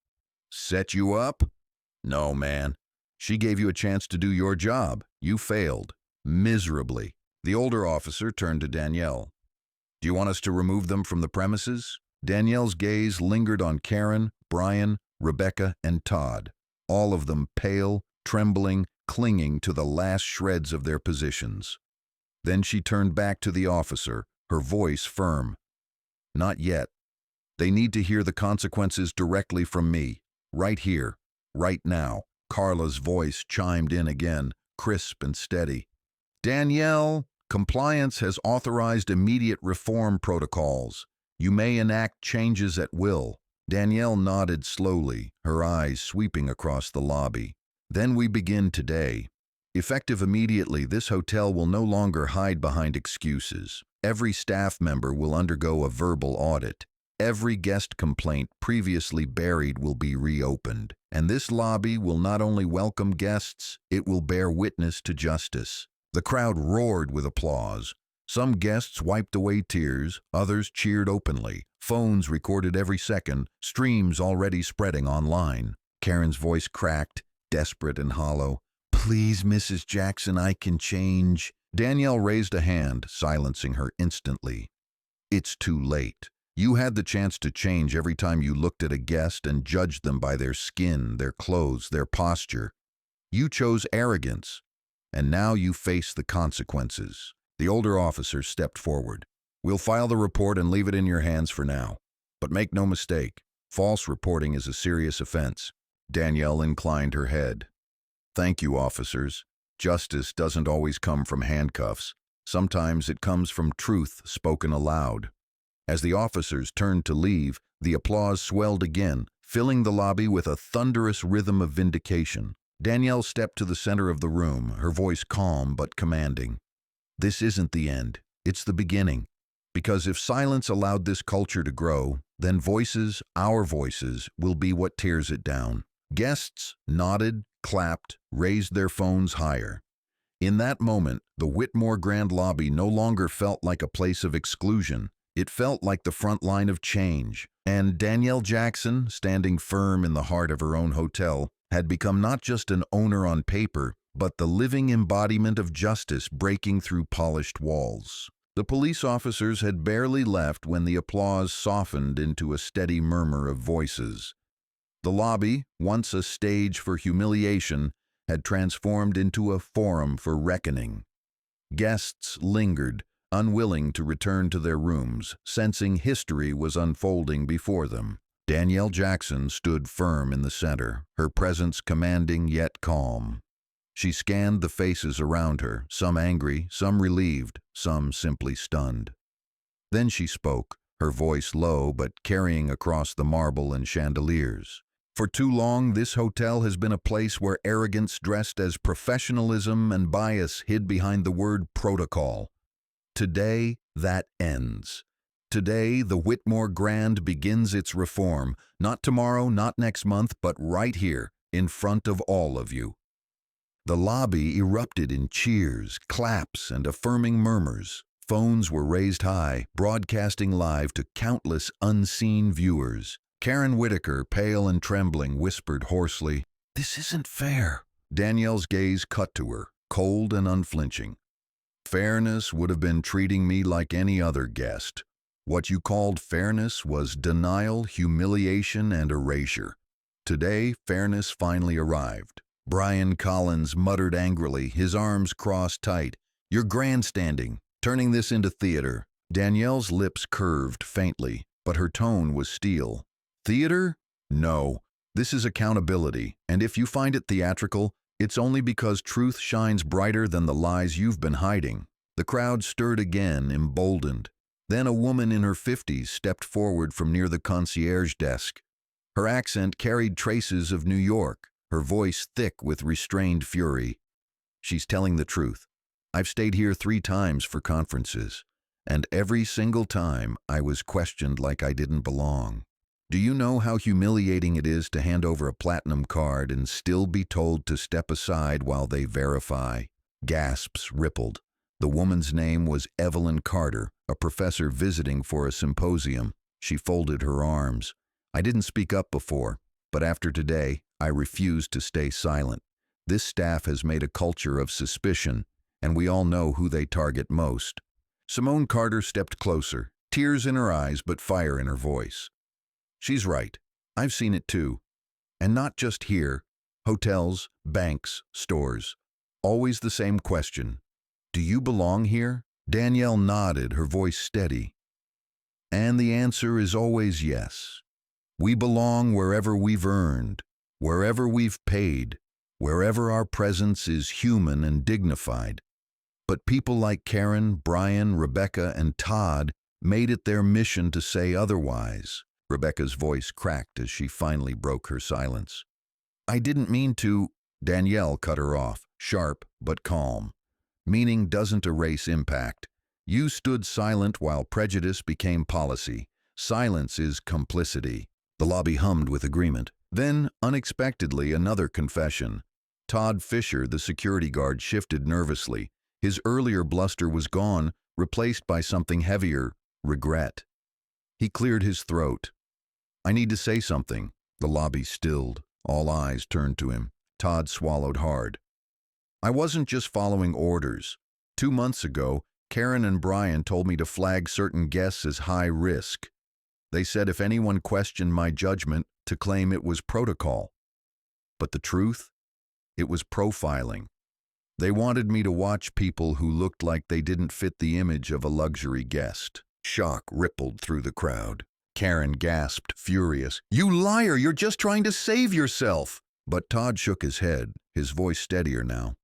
"Set you up? No, man. She gave you a chance to do your job. You failed. Miserably." The older officer turned to Danielle. "Do you want us to remove them from the premises?" Danielle's gaze lingered on Karen, Brian, Rebecca, and Todd, all of them pale, trembling, clinging to the last shreds of their positions. Then she turned back to the officer, her voice firm. "Not yet. They need to hear the consequences directly from me, right here, right now." Carla's voice chimed in again, crisp and steady. "Danielle, compliance has authorized immediate reform protocols. You may enact changes at will." Danielle nodded slowly, her eyes sweeping across the lobby. "Then we begin today. Effective immediately, this hotel will no longer hide behind excuses. Every staff member will undergo a verbal audit. Every guest complaint previously buried will be reopened. And this lobby will not only welcome guests, it will bear witness to justice." The crowd roared with applause. Some guests wiped away tears, others cheered openly. Phones recorded every second, streams already spreading online. Karen's voice cracked, desperate and hollow. "Please, Mrs. Jackson, I can change." Danielle raised a hand, silencing her instantly. "It's too late. You had the chance to change every time you looked at a guest and judged them by their skin, their clothes, their posture. You chose arrogance, and now you face the consequences." The older officer stepped forward. "We'll file the report and leave it in your hands for now. But make no mistake, false reporting is a serious offense." Danielle inclined her head. "Thank you, officers. Justice doesn't always come from handcuffs. Sometimes it comes from truth spoken aloud." As the officers turned to leave, the applause swelled again, filling the lobby with a thunderous rhythm of vindication. Danielle stepped to the center of the room, her voice calm but commanding. This isn't the end. It's the beginning. Because if silence allowed this culture to grow, then voices, our voices, will be what tears it down. Guests nodded, clapped, raised their phones higher. In that moment, the Whitmore Grand Lobby no longer felt like a place of exclusion. It felt like the front line of change. And Danielle Jackson, standing firm in the heart of her own hotel, had become not just an owner on paper, but the living embodiment of justice breaking through polished walls. The police officers had barely left when the applause softened into a steady murmur of voices. The lobby, once a stage for humiliation, had transformed into a forum for reckoning. Guests lingered, unwilling to return to their rooms, sensing history was unfolding before them. Danielle Jackson stood firm in the center, her presence commanding yet calm. She scanned the faces around her, some angry, some relieved, some simply stunned. Then she spoke, her voice low but carrying across the marble and chandeliers. For too long, this hotel has been a place where arrogance dressed as professionalism and bias hid behind the word protocol. Today, that ends. Today, the Whitmore Grand begins its reform, not tomorrow, not next month, but right here, in front of all of you. The lobby erupted in cheers, claps, and affirming murmurs. Phones were raised high, broadcasting live to countless unseen viewers. Karen Whitaker, pale and trembling, whispered hoarsely, "This isn't fair." Danielle's gaze cut to her, cold and unflinching. Fairness would have been treating me like any other guest. What you called fairness was denial, humiliation, and erasure. Today, fairness finally arrived. Brian Collins muttered angrily, his arms crossed tight. "You're grandstanding, turning this into theater." Danielle's lips curved faintly, but her tone was steel. "Theater? No. This is accountability, and if you find it theatrical, it's only because truth shines brighter than the lies you've been hiding." The crowd stirred again, emboldened. Then a woman in her 50s stepped forward from near the concierge desk. Her accent carried traces of New York, her voice thick with restrained fury. "She's telling the truth. I've stayed here 3 times for conferences, and every single time I was questioned like I didn't belong. Do you know how humiliating it is to hand over a platinum card and still be told to step aside while they verify?" Gasps rippled. The woman's name was Evelyn Carter, a professor visiting for a symposium. She folded her arms. "I didn't speak up before, but after today, I refuse to stay silent. This staff has made a culture of suspicion, and we all know who they target most." Simone Carter stepped closer, tears in her eyes but fire in her voice. "She's right. I've seen it too. And not just here. Hotels, banks, stores. Always the same question. Do you belong here?" Danielle nodded, her voice steady. "And the answer is always yes. We belong wherever we've earned, wherever we've paid, wherever our presence is human and dignified. But people like Karen, Brian, Rebecca, and Todd made it their mission to say otherwise." Rebecca's voice cracked as she finally broke her silence. "I didn't mean to." Danielle cut her off, sharp but calm. "Meaning doesn't erase impact. You stood silent while prejudice became policy. Silence is complicity." The lobby hummed with agreement. Then, unexpectedly, another confession. Todd Fisher, the security guard, shifted nervously. His earlier bluster was gone, replaced by something heavier, regret. He cleared his throat. "I need to say something." The lobby stilled. All eyes turned to him. Todd swallowed hard. "I wasn't just following orders. 2 months ago, Karen and Brian told me to flag certain guests as high risk. They said if anyone questioned my judgment, to claim it was protocol. But the truth? It was profiling. They wanted me to watch people who looked like they didn't fit the image of a luxury guest." Shock rippled through the crowd. Karen gasped, furious. "You liar! You're just trying to save yourself!" But Todd shook his head, his voice steadier now.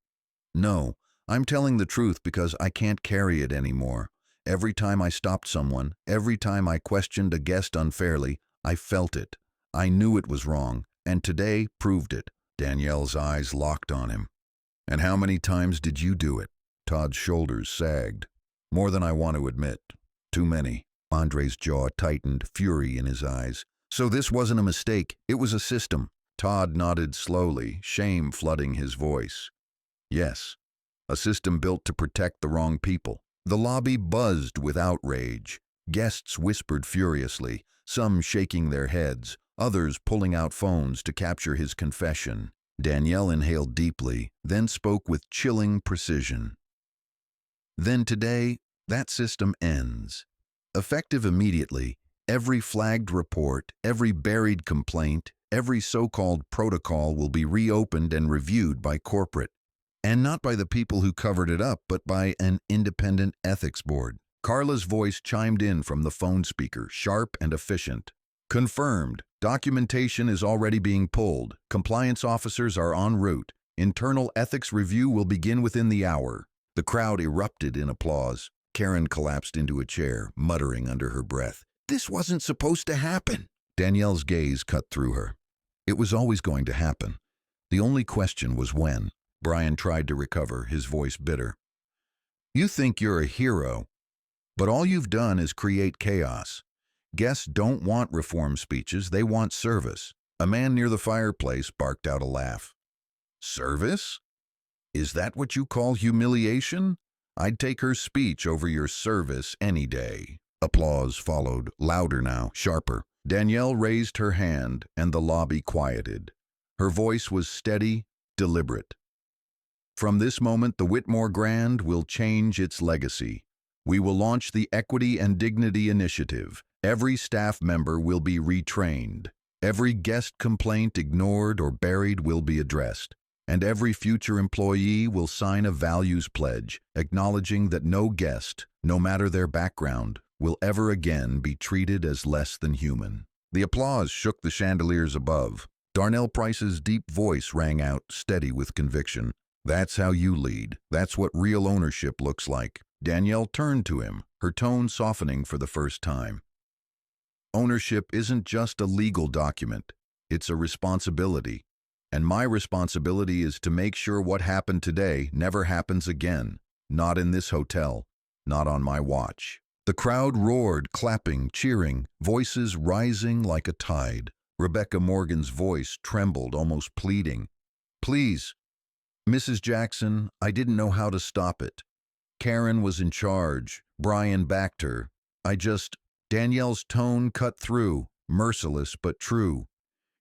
"No, I'm telling the truth because I can't carry it anymore. Every time I stopped someone, every time I questioned a guest unfairly, I felt it. I knew it was wrong, and today proved it. Danielle's eyes locked on him. And how many times did you do it? Todd's shoulders sagged. More than I want to admit. Too many. Andre's jaw tightened, fury in his eyes. So this wasn't a mistake, it was a system. Todd nodded slowly, shame flooding his voice. Yes, a system built to protect the wrong people. The lobby buzzed with outrage. Guests whispered furiously, some shaking their heads, others pulling out phones to capture his confession. Danielle inhaled deeply, then spoke with chilling precision. Then today, that system ends. Effective immediately, every flagged report, every buried complaint, every so-called protocol will be reopened and reviewed by corporate. And not by the people who covered it up, but by an independent ethics board. Carla's voice chimed in from the phone speaker, sharp and efficient. Confirmed. Documentation is already being pulled. Compliance officers are en route. Internal ethics review will begin within the hour. The crowd erupted in applause. Karen collapsed into a chair, muttering under her breath. This wasn't supposed to happen. Danielle's gaze cut through her. It was always going to happen. The only question was when. Brian tried to recover, his voice bitter. You think you're a hero, but all you've done is create chaos. Guests don't want reform speeches, they want service. A man near the fireplace barked out a laugh. Service? Is that what you call humiliation? I'd take her speech over your service any day. Applause followed, louder now, sharper. Danielle raised her hand, and the lobby quieted. Her voice was steady, deliberate. From this moment, the Whitmore Grand will change its legacy. We will launch the Equity and Dignity Initiative. Every staff member will be retrained. Every guest complaint ignored or buried will be addressed. And every future employee will sign a values pledge, acknowledging that no guest, no matter their background, will ever again be treated as less than human. The applause shook the chandeliers above. Darnell Price's deep voice rang out, steady with conviction. That's how you lead. That's what real ownership looks like. Danielle turned to him, her tone softening for the first time. Ownership isn't just a legal document. It's a responsibility. And my responsibility is to make sure what happened today never happens again. Not in this hotel. Not on my watch. The crowd roared, clapping, cheering, voices rising like a tide. Rebecca Morgan's voice trembled, almost pleading. Please, Mrs. Jackson, I didn't know how to stop it. Karen was in charge. Brian backed her. Danielle's tone cut through, merciless but true.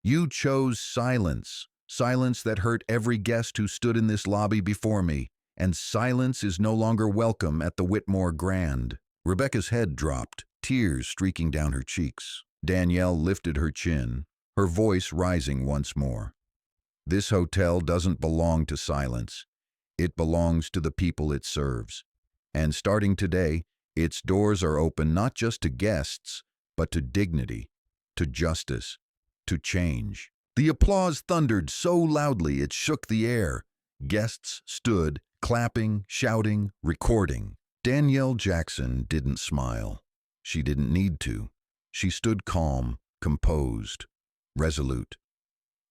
You chose silence. Silence that hurt every guest who stood in this lobby before me. And silence is no longer welcome at the Whitmore Grand. Rebecca's head dropped, tears streaking down her cheeks. Danielle lifted her chin, her voice rising once more. This hotel doesn't belong to silence. It belongs to the people it serves. And starting today, its doors are open not just to guests, but to dignity, to justice, to change. The applause thundered so loudly it shook the air. Guests stood, clapping, shouting, recording. Danielle Jackson didn't smile. She didn't need to. She stood calm, composed, resolute.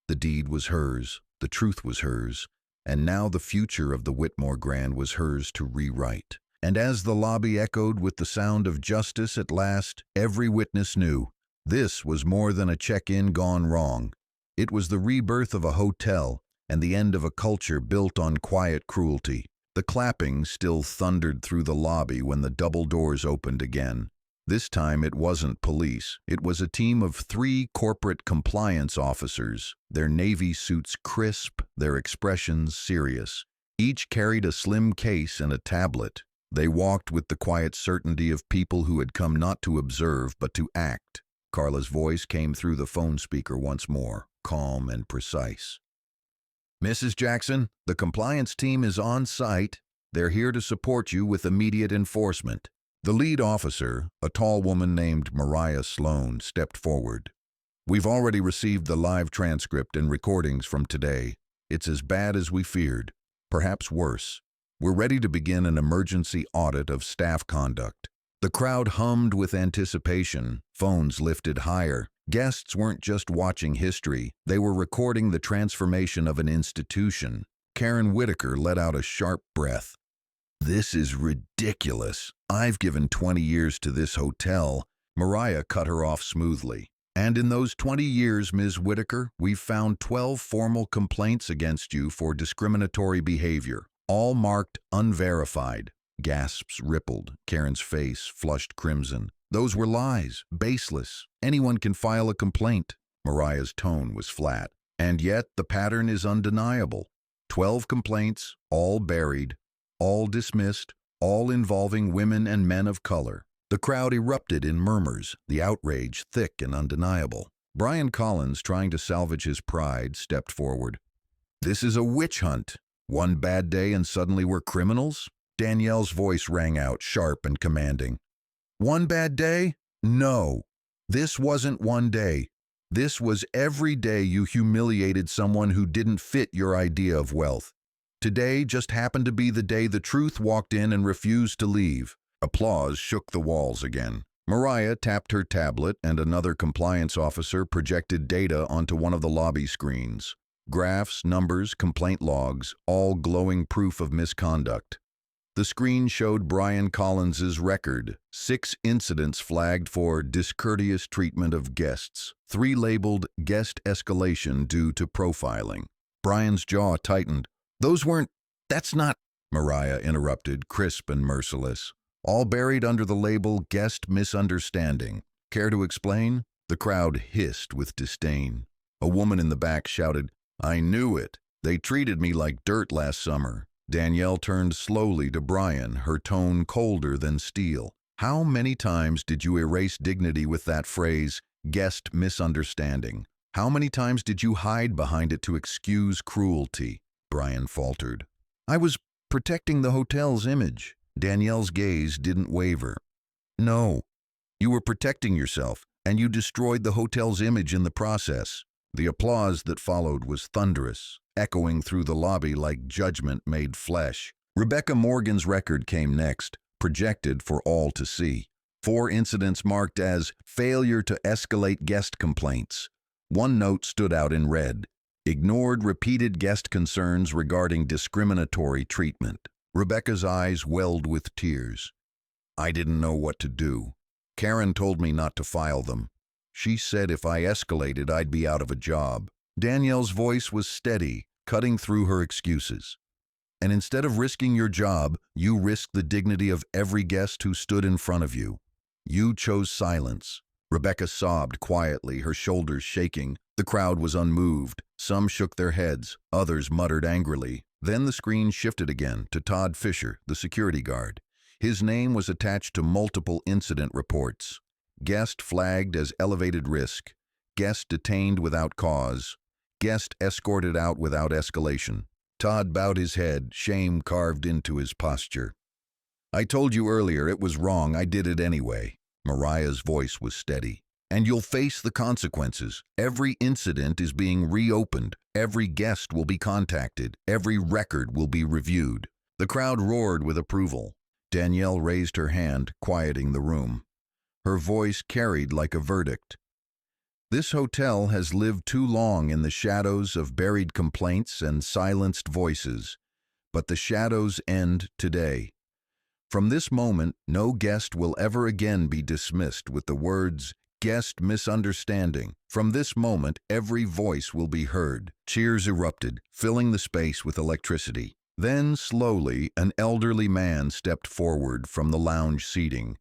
The deed was hers, the truth was hers, and now the future of the Whitmore Grand was hers to rewrite. And as the lobby echoed with the sound of justice at last, every witness knew this was more than a check-in gone wrong. It was the rebirth of a hotel and the end of a culture built on quiet cruelty. The clapping still thundered through the lobby when the double doors opened again. This time it wasn't police. It was a team of 3 corporate compliance officers, their navy suits crisp, their expressions serious. Each carried a slim case and a tablet. They walked with the quiet certainty of people who had come not to observe but to act. Carla's voice came through the phone speaker once more, calm and precise. Mrs. Jackson, the compliance team is on site. They're here to support you with immediate enforcement. The lead officer, a tall woman named Mariah Sloan, stepped forward. We've already received the live transcript and recordings from today. It's as bad as we feared, perhaps worse. We're ready to begin an emergency audit of staff conduct. The crowd hummed with anticipation, phones lifted higher. Guests weren't just watching history, they were recording the transformation of an institution. Karen Whitaker let out a sharp breath. This is ridiculous. I've given 20 years to this hotel. Mariah cut her off smoothly. And in those 20 years, Ms. Whitaker, we've found 12 formal complaints against you for discriminatory behavior, all marked unverified. Gasps rippled. Karen's face flushed crimson. Those were lies, baseless. Anyone can file a complaint. Mariah's tone was flat. And yet the pattern is undeniable. 12 complaints, all buried, all dismissed, all involving women and men of color. The crowd erupted in murmurs, the outrage thick and undeniable. Brian Collins, trying to salvage his pride, stepped forward. This is a witch hunt. One bad day and suddenly we're criminals? Danielle's voice rang out, sharp and commanding. One bad day? No. This wasn't one day. This was every day you humiliated someone who didn't fit your idea of wealth. Today just happened to be the day the truth walked in and refused to leave. Applause shook the walls again. Mariah tapped her tablet and another compliance officer projected data onto one of the lobby screens. Graphs, numbers, complaint logs, all glowing proof of misconduct. The screen showed Brian Collins's record, 6 incidents flagged for discourteous treatment of guests, 3 labeled guest escalation due to profiling. Brian's jaw tightened. That's not, Mariah interrupted, crisp and merciless. All buried under the label guest misunderstanding. Care to explain? The crowd hissed with disdain. A woman in the back shouted, I knew it. They treated me like dirt last summer. Danielle turned slowly to Brian, her tone colder than steel. How many times did you erase dignity with that phrase, guest misunderstanding? How many times did you hide behind it to excuse cruelty? Brian faltered. I was protecting the hotel's image. Danielle's gaze didn't waver. No, you were protecting yourself, and you destroyed the hotel's image in the process. The applause that followed was thunderous, echoing through the lobby like judgment made flesh. Rebecca Morgan's record came next, projected for all to see. 4 incidents marked as failure to escalate guest complaints. One note stood out in red. Ignored repeated guest concerns regarding discriminatory treatment. Rebecca's eyes welled with tears. I didn't know what to do. Karen told me not to file them. She said if I escalated, I'd be out of a job. Danielle's voice was steady, cutting through her excuses. And instead of risking your job, you risked the dignity of every guest who stood in front of you. You chose silence. Rebecca sobbed quietly, her shoulders shaking. The crowd was unmoved. Some shook their heads, others muttered angrily. Then the screen shifted again to Todd Fisher, the security guard. His name was attached to multiple incident reports. Guest flagged as elevated risk. Guest detained without cause. Guest escorted out without escalation. Todd bowed his head, shame carved into his posture. I told you earlier it was wrong, I did it anyway. Mariah's voice was steady. And you'll face the consequences. Every incident is being reopened. Every guest will be contacted. Every record will be reviewed. The crowd roared with approval. Danielle raised her hand, quieting the room. Her voice carried like a verdict. This hotel has lived too long in the shadows of buried complaints and silenced voices. But the shadows end today. From this moment, no guest will ever again be dismissed with the words, guest misunderstanding. From this moment, every voice will be heard. Cheers erupted, filling the space with electricity. Then, slowly, an elderly man stepped forward from the lounge seating.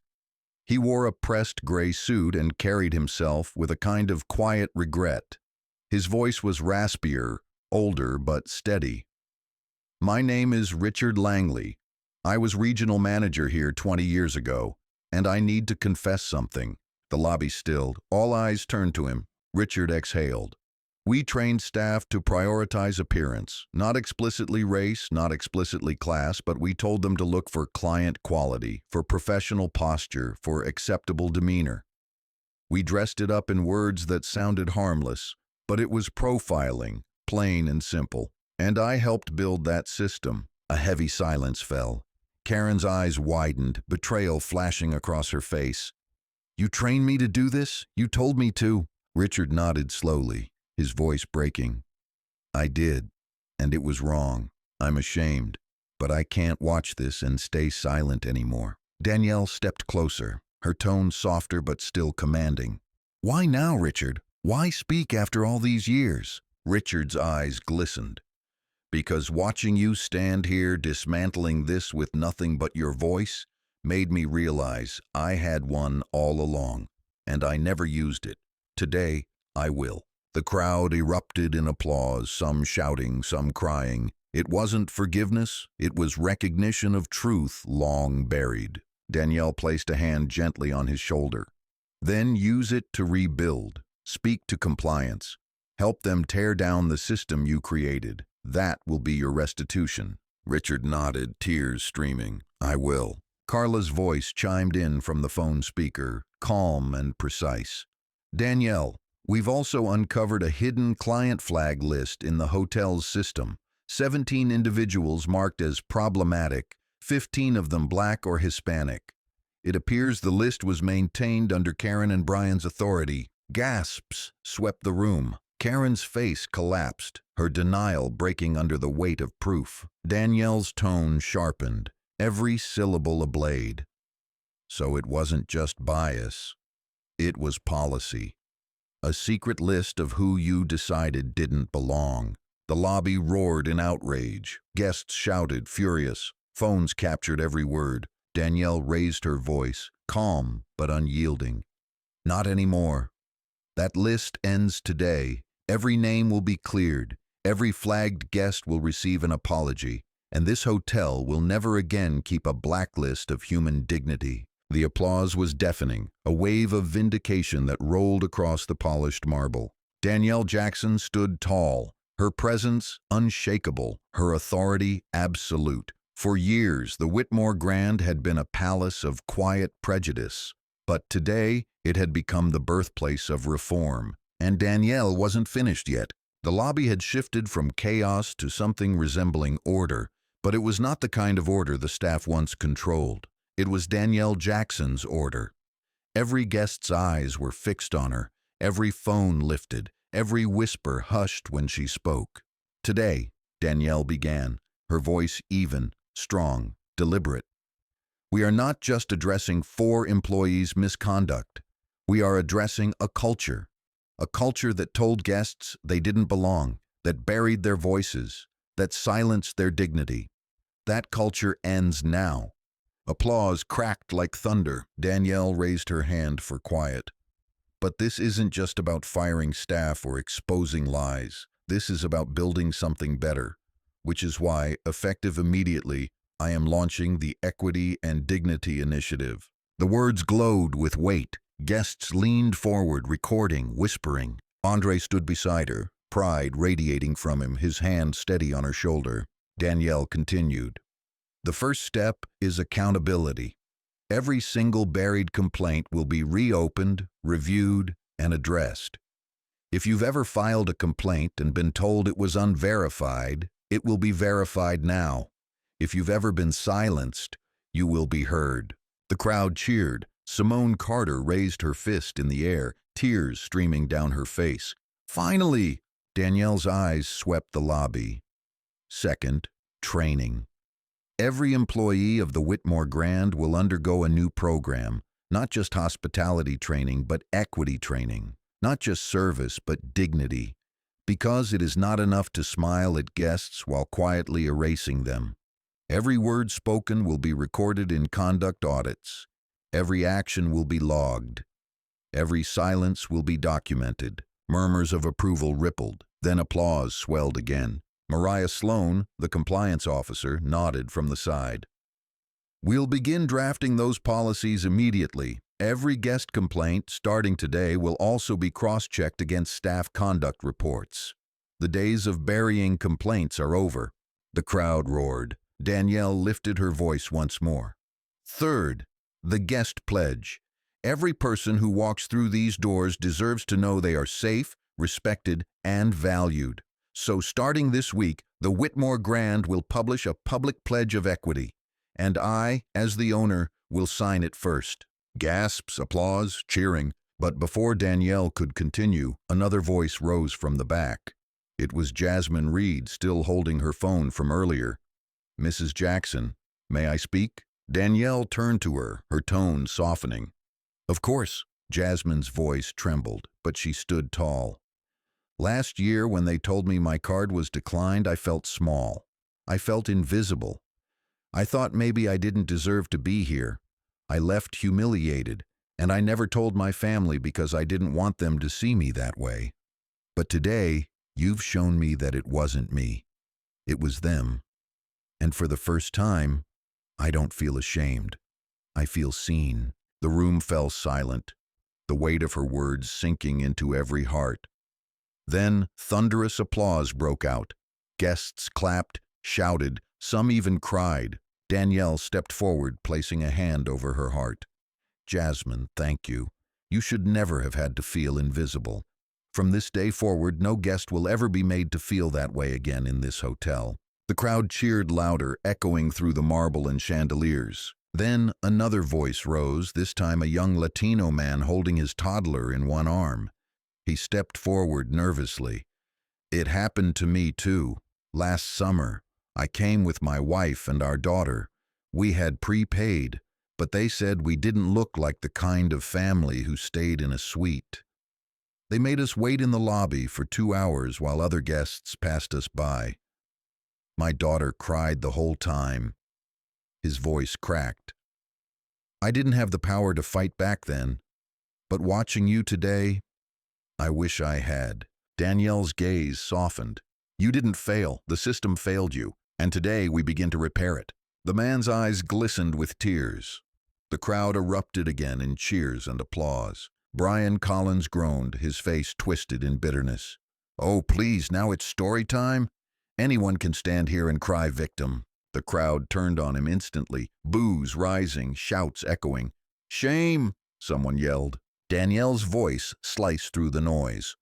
He wore a pressed gray suit and carried himself with a kind of quiet regret. His voice was raspier, older but steady. My name is Richard Langley. I was regional manager here 20 years ago, and I need to confess something. The lobby stilled. All eyes turned to him. Richard exhaled. We trained staff to prioritize appearance, not explicitly race, not explicitly class, but we told them to look for client quality, for professional posture, for acceptable demeanor. We dressed it up in words that sounded harmless, but it was profiling, plain and simple. And I helped build that system. A heavy silence fell. Karen's eyes widened, betrayal flashing across her face. You trained me to do this? You told me to. Richard nodded slowly, his voice breaking. I did, and it was wrong. I'm ashamed, but I can't watch this and stay silent anymore. Danielle stepped closer, her tone softer but still commanding. Why now, Richard? Why speak after all these years? Richard's eyes glistened. Because watching you stand here dismantling this with nothing but your voice made me realize I had one all along, and I never used it. Today, I will. The crowd erupted in applause, some shouting, some crying. It wasn't forgiveness, it was recognition of truth long buried. Danielle placed a hand gently on his shoulder. Then use it to rebuild. Speak to compliance. Help them tear down the system you created. That will be your restitution. Richard nodded, tears streaming. I will. Carla's voice chimed in from the phone speaker, calm and precise. Danielle, we've also uncovered a hidden client flag list in the hotel's system. 17 individuals marked as problematic, 15 of them Black or Hispanic. It appears the list was maintained under Karen and Brian's authority. Gasps swept the room. Karen's face collapsed, her denial breaking under the weight of proof. Danielle's tone sharpened, every syllable a blade. So it wasn't just bias. It was policy. A secret list of who you decided didn't belong. The lobby roared in outrage. Guests shouted, furious. Phones captured every word. Danielle raised her voice, calm but unyielding. Not anymore. That list ends today. Every name will be cleared. Every flagged guest will receive an apology. And this hotel will never again keep a blacklist of human dignity. The applause was deafening, a wave of vindication that rolled across the polished marble. Danielle Jackson stood tall, her presence unshakable, her authority absolute. For years, the Whitmore Grand had been a palace of quiet prejudice, but today it had become the birthplace of reform. And Danielle wasn't finished yet. The lobby had shifted from chaos to something resembling order, but it was not the kind of order the staff once controlled. It was Danielle Jackson's order. Every guest's eyes were fixed on her, every phone lifted, every whisper hushed when she spoke. Today, Danielle began, her voice even, strong, deliberate. We are not just addressing 4 employees' misconduct. We are addressing a culture that told guests they didn't belong, that buried their voices, that silenced their dignity. That culture ends now. Applause cracked like thunder. Danielle raised her hand for quiet. But this isn't just about firing staff or exposing lies. This is about building something better, which is why, effective immediately, I am launching the Equity and Dignity Initiative. The words glowed with weight. Guests leaned forward, recording, whispering. Andre stood beside her, pride radiating from him, his hand steady on her shoulder. Danielle continued. The first step is accountability. Every single buried complaint will be reopened, reviewed, and addressed. If you've ever filed a complaint and been told it was unverified, it will be verified now. If you've ever been silenced, you will be heard. The crowd cheered. Simone Carter raised her fist in the air, tears streaming down her face. Finally! Danielle's eyes swept the lobby. Second, training. Every employee of the Whitmore Grand will undergo a new program, not just hospitality training, but equity training. Not just service, but dignity. Because it is not enough to smile at guests while quietly erasing them. Every word spoken will be recorded in conduct audits. Every action will be logged. Every silence will be documented. Murmurs of approval rippled, then applause swelled again. Mariah Sloan, the compliance officer, nodded from the side. We'll begin drafting those policies immediately. Every guest complaint, starting today, will also be cross-checked against staff conduct reports. The days of burying complaints are over. The crowd roared. Danielle lifted her voice once more. Third, the guest pledge. Every person who walks through these doors deserves to know they are safe, respected, and valued. So starting this week, the Whitmore Grand will publish a public pledge of equity, and I, as the owner, will sign it first. Gasps, applause, cheering. But before Danielle could continue, another voice rose from the back. It was Jasmine Reed, still holding her phone from earlier. "Mrs. Jackson, may I speak?" Danielle turned to her, her tone softening. "Of course." Jasmine's voice trembled, but she stood tall. "Last year, when they told me my card was declined, I felt small. I felt invisible. I thought maybe I didn't deserve to be here. I left humiliated, and I never told my family because I didn't want them to see me that way. But today, you've shown me that it wasn't me. It was them. And for the first time, I don't feel ashamed. I feel seen." The room fell silent, the weight of her words sinking into every heart. Then thunderous applause broke out. Guests clapped, shouted, some even cried. Danielle stepped forward, placing a hand over her heart. "Jasmine, thank you. You should never have had to feel invisible. From this day forward, no guest will ever be made to feel that way again in this hotel." The crowd cheered louder, echoing through the marble and chandeliers. Then another voice rose, this time a young Latino man holding his toddler in one arm. He stepped forward nervously. "It happened to me too. Last summer, I came with my wife and our daughter. We had prepaid, but they said we didn't look like the kind of family who stayed in a suite. They made us wait in the lobby for 2 hours while other guests passed us by. My daughter cried the whole time." His voice cracked. "I didn't have the power to fight back then, but watching you today, I wish I had." Danielle's gaze softened. "You didn't fail. The system failed you, and today we begin to repair it." The man's eyes glistened with tears. The crowd erupted again in cheers and applause. Brian Collins groaned, his face twisted in bitterness. "Oh, please, now it's story time? Anyone can stand here and cry victim." The crowd turned on him instantly, boos rising, shouts echoing. "Shame!" someone yelled. Danielle's voice sliced through the noise.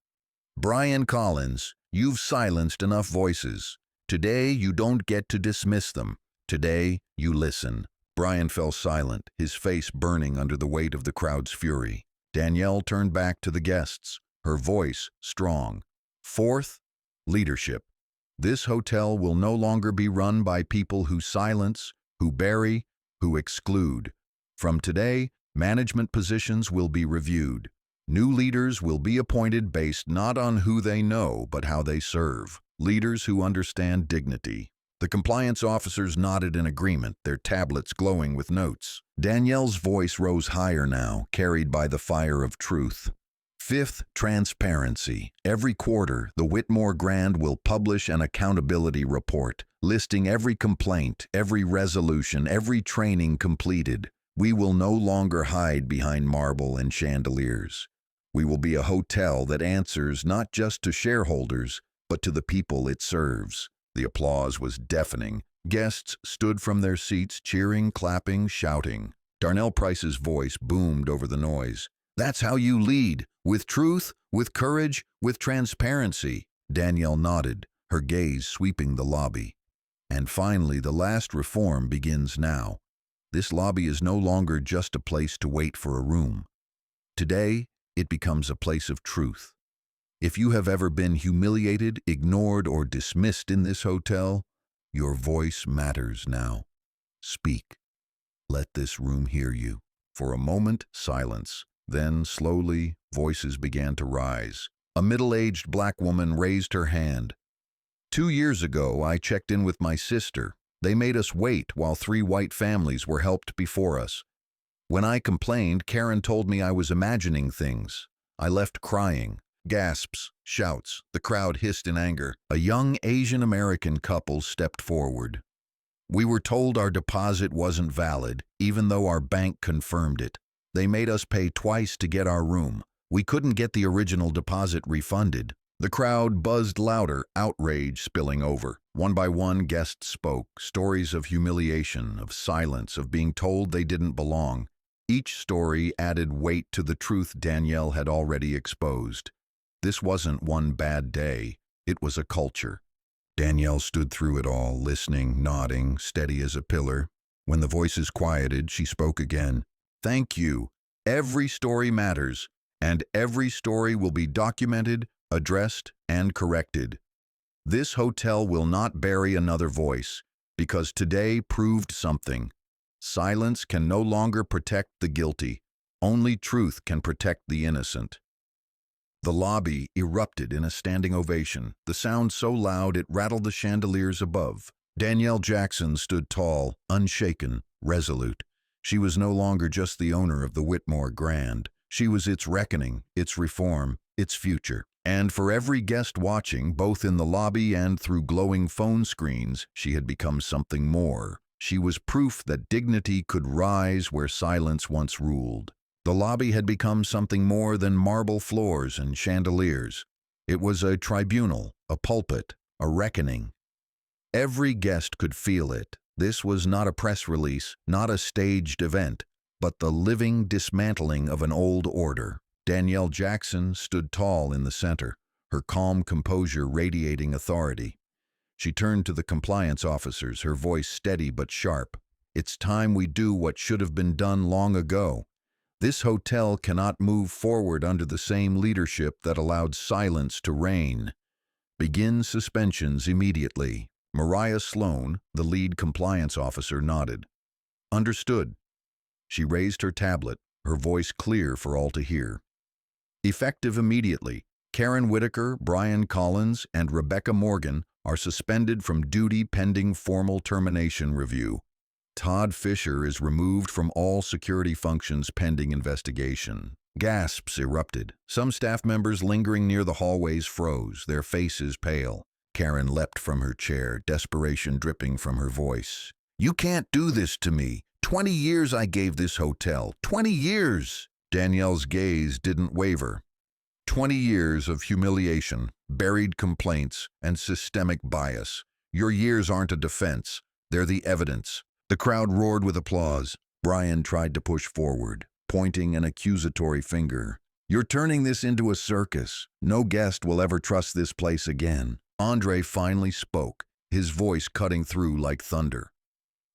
"Brian Collins, you've silenced enough voices. Today you don't get to dismiss them. Today you listen." Brian fell silent, his face burning under the weight of the crowd's fury. Danielle turned back to the guests, her voice strong. "Fourth, leadership. This hotel will no longer be run by people who silence, who bury, who exclude. From today, management positions will be reviewed. New leaders will be appointed based not on who they know, but how they serve. Leaders who understand dignity." The compliance officers nodded in agreement, their tablets glowing with notes. Danielle's voice rose higher now, carried by the fire of truth. "Fifth, transparency. Every quarter, the Whitmore Grand will publish an accountability report, listing every complaint, every resolution, every training completed. We will no longer hide behind marble and chandeliers. We will be a hotel that answers not just to shareholders, but to the people it serves." The applause was deafening. Guests stood from their seats, cheering, clapping, shouting. Darnell Price's voice boomed over the noise. "That's how you lead, with truth, with courage, with transparency." Danielle nodded, her gaze sweeping the lobby. "And finally, the last reform begins now. This lobby is no longer just a place to wait for a room. Today, it becomes a place of truth. If you have ever been humiliated, ignored, or dismissed in this hotel, your voice matters now. Speak. Let this room hear you." For a moment, silence. Then, slowly, voices began to rise. A middle-aged black woman raised her hand. 2 years ago, I checked in with my sister. They made us wait while 3 white families were helped before us. When I complained, Karen told me I was imagining things. I left crying. Gasps, shouts, the crowd hissed in anger. A young Asian-American couple stepped forward. "We were told our deposit wasn't valid, even though our bank confirmed it. They made us pay twice to get our room. We couldn't get the original deposit refunded." The crowd buzzed louder, outrage spilling over. One by one, guests spoke, stories of humiliation, of silence, of being told they didn't belong. Each story added weight to the truth Danielle had already exposed. This wasn't one bad day, it was a culture. Danielle stood through it all, listening, nodding, steady as a pillar. When the voices quieted, she spoke again. "Thank you. Every story matters, and every story will be documented, addressed, and corrected. This hotel will not bury another voice, because today proved something. Silence can no longer protect the guilty. Only truth can protect the innocent. The lobby erupted in a standing ovation, the sound so loud it rattled the chandeliers above. Danielle Jackson stood tall, unshaken, resolute. She was no longer just the owner of the Whitmore Grand. She was its reckoning, its reform, its future. And for every guest watching, both in the lobby and through glowing phone screens, she had become something more. She was proof that dignity could rise where silence once ruled. The lobby had become something more than marble floors and chandeliers. It was a tribunal, a pulpit, a reckoning. Every guest could feel it. This was not a press release, not a staged event, but the living dismantling of an old order. Danielle Jackson stood tall in the center, her calm composure radiating authority. She turned to the compliance officers, her voice steady but sharp. "It's time we do what should have been done long ago. This hotel cannot move forward under the same leadership that allowed silence to reign. Begin suspensions immediately." Mariah Sloan, the lead compliance officer, nodded. "Understood." She raised her tablet, her voice clear for all to hear. Effective immediately, Karen Whitaker, Brian Collins, and Rebecca Morgan are suspended from duty pending formal termination review. Todd Fisher is removed from all security functions pending investigation. Gasps erupted. Some staff members lingering near the hallways froze, their faces pale. Karen leapt from her chair, desperation dripping from her voice. "You can't do this to me. 20 years I gave this hotel. 20 years!" Danielle's gaze didn't waver. 20 years of humiliation, buried complaints, and systemic bias. Your years aren't a defense. They're the evidence. The crowd roared with applause. Brian tried to push forward, pointing an accusatory finger. "You're turning this into a circus. No guest will ever trust this place again." Andre finally spoke, his voice cutting through like thunder.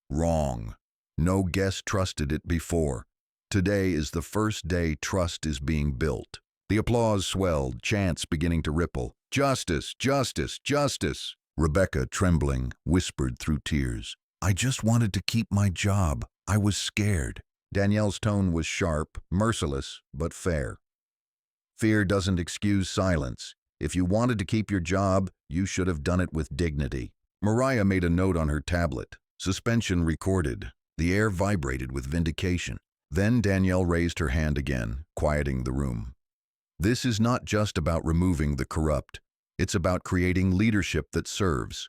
"Wrong. No guest trusted it before. Today is the first day trust is being built." The applause swelled, chants beginning to ripple. "Justice! Justice! Justice!" Rebecca, trembling, whispered through tears. "I just wanted to keep my job. I was scared." Danielle's tone was sharp, merciless, but fair. "Fear doesn't excuse silence. If you wanted to keep your job, you should have done it with dignity." Mariah made a note on her tablet. Suspension recorded. The air vibrated with vindication. Then Danielle raised her hand again, quieting the room. "This is not just about removing the corrupt. It's about creating leadership that serves.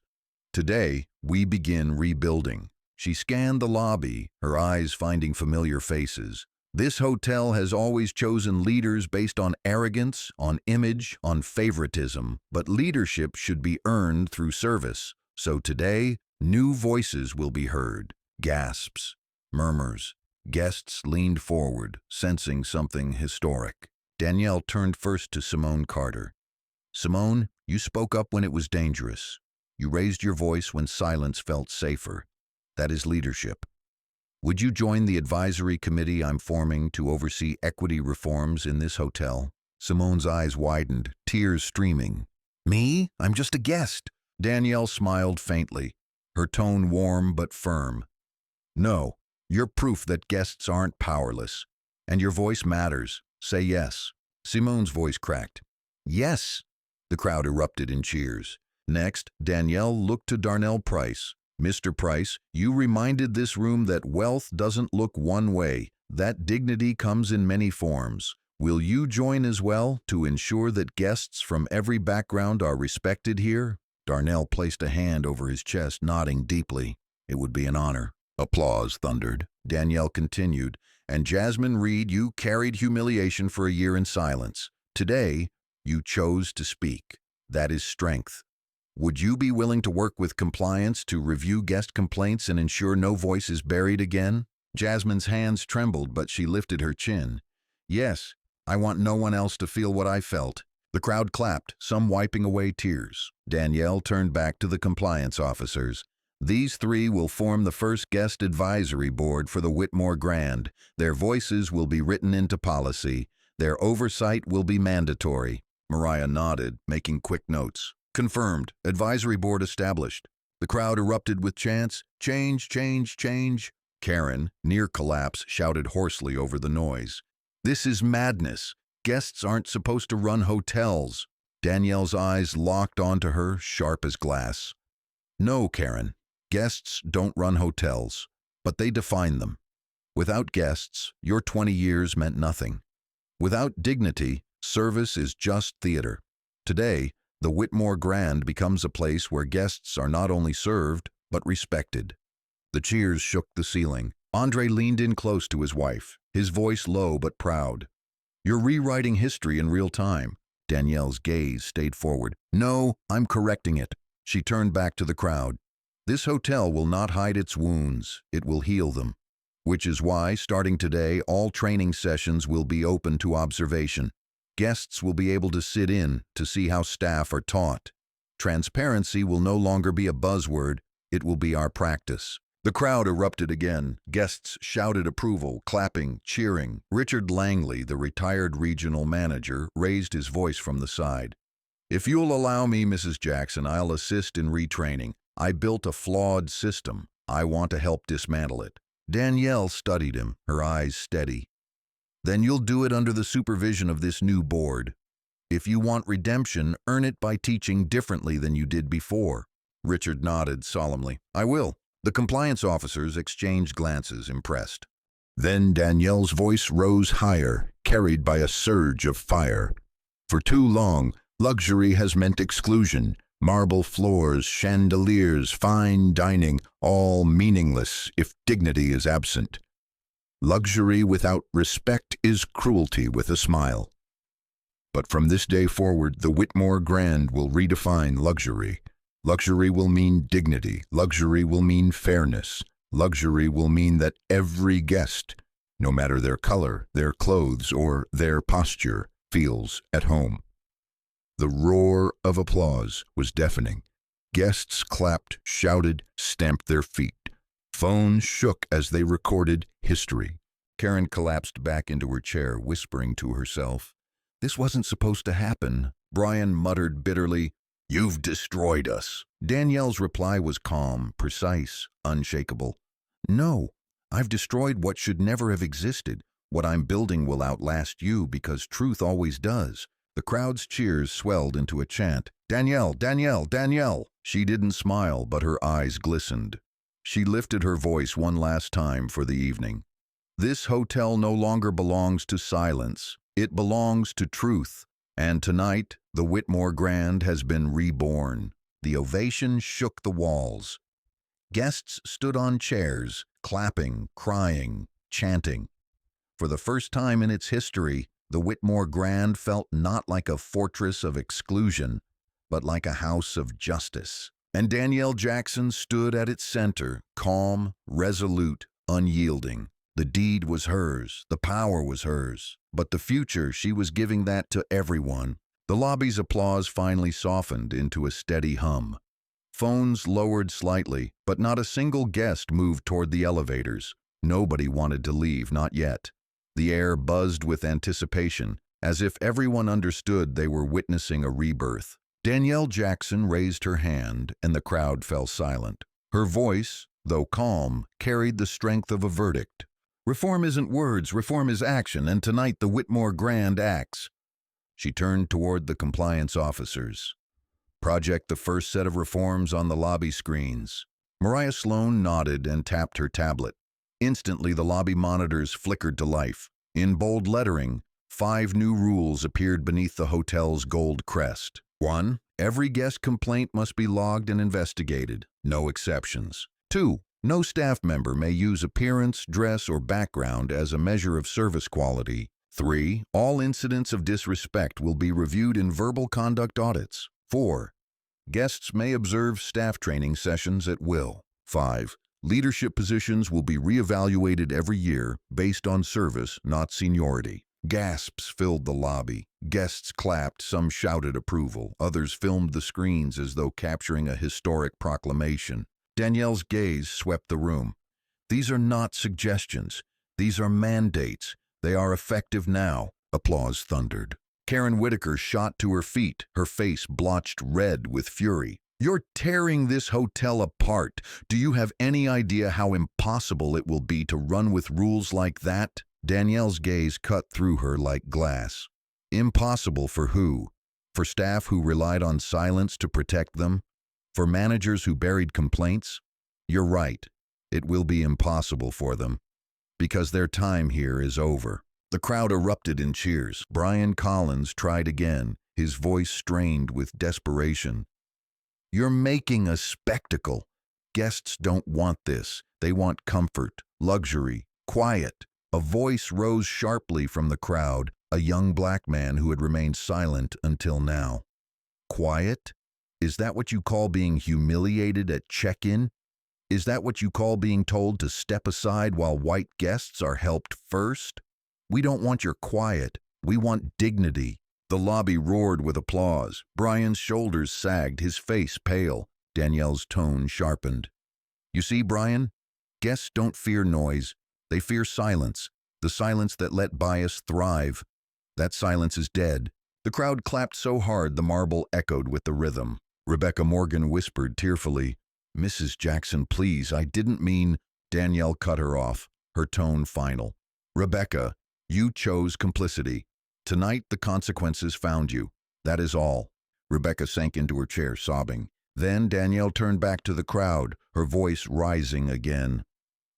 Today, we begin rebuilding." She scanned the lobby, her eyes finding familiar faces. This hotel has always chosen leaders based on arrogance, on image, on favoritism, but leadership should be earned through service. So today, new voices will be heard. Gasps, murmurs. Guests leaned forward, sensing something historic. Danielle turned first to Simone Carter. "Simone, you spoke up when it was dangerous. You raised your voice when silence felt safer. That is leadership. Would you join the advisory committee I'm forming to oversee equity reforms in this hotel?" Simone's eyes widened, tears streaming. "Me? I'm just a guest." Danielle smiled faintly, her tone warm but firm. "No, you're proof that guests aren't powerless. And your voice matters. Say yes." Simone's voice cracked. "Yes." The crowd erupted in cheers. Next, Danielle looked to Darnell Price. "Mr. Price, you reminded this room that wealth doesn't look one way, that dignity comes in many forms. Will you join as well to ensure that guests from every background are respected here?" Darnell placed a hand over his chest, nodding deeply. "It would be an honor." Applause thundered. Danielle continued, "And Jasmine Reed, you carried humiliation for a year in silence. Today, you chose to speak. That is strength. Would you be willing to work with compliance to review guest complaints and ensure no voice is buried again?" Jasmine's hands trembled, but she lifted her chin. "Yes, I want no one else to feel what I felt." The crowd clapped, some wiping away tears. Danielle turned back to the compliance officers. "These three will form the first guest advisory board for the Whitmore Grand. Their voices will be written into policy. Their oversight will be mandatory. Mariah nodded, making quick notes. Confirmed. Advisory board established. The crowd erupted with chants, "Change, change, change." Karen, near collapse, shouted hoarsely over the noise. "This is madness. Guests aren't supposed to run hotels." Danielle's eyes locked onto her, sharp as glass. "No, Karen. Guests don't run hotels, but they define them. Without guests, your 20 years meant nothing. Without dignity, service is just theater. Today, the Whitmore Grand becomes a place where guests are not only served, but respected." The cheers shook the ceiling. Andre leaned in close to his wife, his voice low but proud. "You're rewriting history in real time." Danielle's gaze stayed forward. "No, I'm correcting it." She turned back to the crowd. "This hotel will not hide its wounds, it will heal them. Which is why, starting today, all training sessions will be open to observation. Guests will be able to sit in to see how staff are taught. Transparency will no longer be a buzzword, it will be our practice." The crowd erupted again. Guests shouted approval, clapping, cheering. Richard Langley, the retired regional manager, raised his voice from the side. "If you'll allow me, Mrs. Jackson, I'll assist in retraining. I built a flawed system. I want to help dismantle it." Danielle studied him, her eyes steady. "Then you'll do it under the supervision of this new board. If you want redemption, earn it by teaching differently than you did before." Richard nodded solemnly. "I will." The compliance officers exchanged glances, impressed. Then Danielle's voice rose higher, carried by a surge of fire. "For too long, luxury has meant exclusion. Marble floors, chandeliers, fine dining, all meaningless if dignity is absent. Luxury without respect is cruelty with a smile. But from this day forward, the Whitmore Grand will redefine luxury. Luxury will mean dignity. Luxury will mean fairness. Luxury will mean that every guest, no matter their color, their clothes, or their posture, feels at home." The roar of applause was deafening. Guests clapped, shouted, stamped their feet. Phones shook as they recorded history. Karen collapsed back into her chair, whispering to herself. "This wasn't supposed to happen." Brian muttered bitterly, "You've destroyed us." Danielle's reply was calm, precise, unshakable. "No, I've destroyed what should never have existed. What I'm building will outlast you because truth always does." The crowd's cheers swelled into a chant. "Danielle, Danielle, Danielle!" She didn't smile, but her eyes glistened. She lifted her voice one last time for the evening. "This hotel no longer belongs to silence. It belongs to truth. And tonight, the Whitmore Grand has been reborn." The ovation shook the walls. Guests stood on chairs, clapping, crying, chanting. For the first time in its history, the Whitmore Grand felt not like a fortress of exclusion, but like a house of justice. And Danielle Jackson stood at its center, calm, resolute, unyielding. The deed was hers, the power was hers, but the future, she was giving that to everyone. The lobby's applause finally softened into a steady hum. Phones lowered slightly, but not a single guest moved toward the elevators. Nobody wanted to leave, not yet. The air buzzed with anticipation, as if everyone understood they were witnessing a rebirth. Danielle Jackson raised her hand, and the crowd fell silent. Her voice, though calm, carried the strength of a verdict. "Reform isn't words, reform is action, and tonight the Whitmore Grand acts." She turned toward the compliance officers. "Project the first set of reforms on the lobby screens." Mariah Sloan nodded and tapped her tablet. Instantly, the lobby monitors flickered to life. In bold lettering, 5 new rules appeared beneath the hotel's gold crest. 1. Every guest complaint must be logged and investigated. No exceptions. 2. No staff member may use appearance, dress, or background as a measure of service quality. 3. All incidents of disrespect will be reviewed in verbal conduct audits. 4. Guests may observe staff training sessions at will. 5. Leadership positions will be reevaluated every year based on service, not seniority. Gasps filled the lobby. Guests clapped, some shouted approval. Others filmed the screens as though capturing a historic proclamation. Danielle's gaze swept the room. "These are not suggestions. These are mandates. They are effective now. Applause thundered. Karen Whitaker shot to her feet, her face blotched red with fury. "You're tearing this hotel apart. Do you have any idea how impossible it will be to run with rules like that?" Danielle's gaze cut through her like glass. Impossible for who? For staff who relied on silence to protect them? For managers who buried complaints? You're right. It will be impossible for them. Because their time here is over. The crowd erupted in cheers. Brian Collins tried again, his voice strained with desperation. "You're making a spectacle. Guests don't want this. They want comfort, luxury, quiet." A voice rose sharply from the crowd, a young black man who had remained silent until now. "Quiet? Is that what you call being humiliated at check-in? Is that what you call being told to step aside while white guests are helped first? We don't want your quiet. We want dignity." The lobby roared with applause. Brian's shoulders sagged, his face pale. Danielle's tone sharpened. "You see, Brian? Guests don't fear noise. They fear silence, the silence that let bias thrive. That silence is dead." The crowd clapped so hard the marble echoed with the rhythm. Rebecca Morgan whispered tearfully, "Mrs. Jackson, please, I didn't mean—" Danielle cut her off, her tone final. "Rebecca, you chose complicity. Tonight the consequences found you. That is all." Rebecca sank into her chair, sobbing. Then Danielle turned back to the crowd, her voice rising again.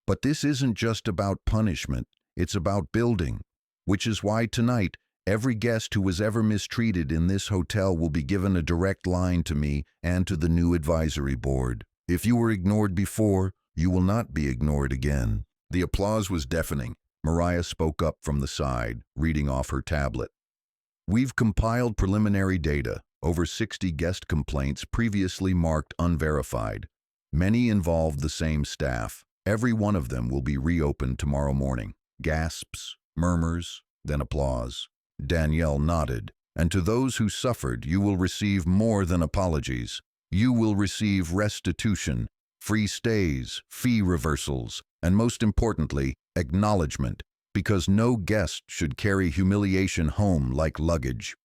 "But this isn't just about punishment. It's about building. Which is why tonight, every guest who was ever mistreated in this hotel will be given a direct line to me and to the new advisory board. If you were ignored before, you will not be ignored again." The applause was deafening. Mariah spoke up from the side, reading off her tablet. "We've compiled preliminary data, over 60 guest complaints previously marked unverified. Many involved the same staff. Every one of them will be reopened tomorrow morning." Gasps, murmurs, then applause. Danielle nodded. "And to those who suffered, you will receive more than apologies. You will receive restitution, free stays, fee reversals, and most importantly, acknowledgement, because no guest should carry humiliation home like luggage."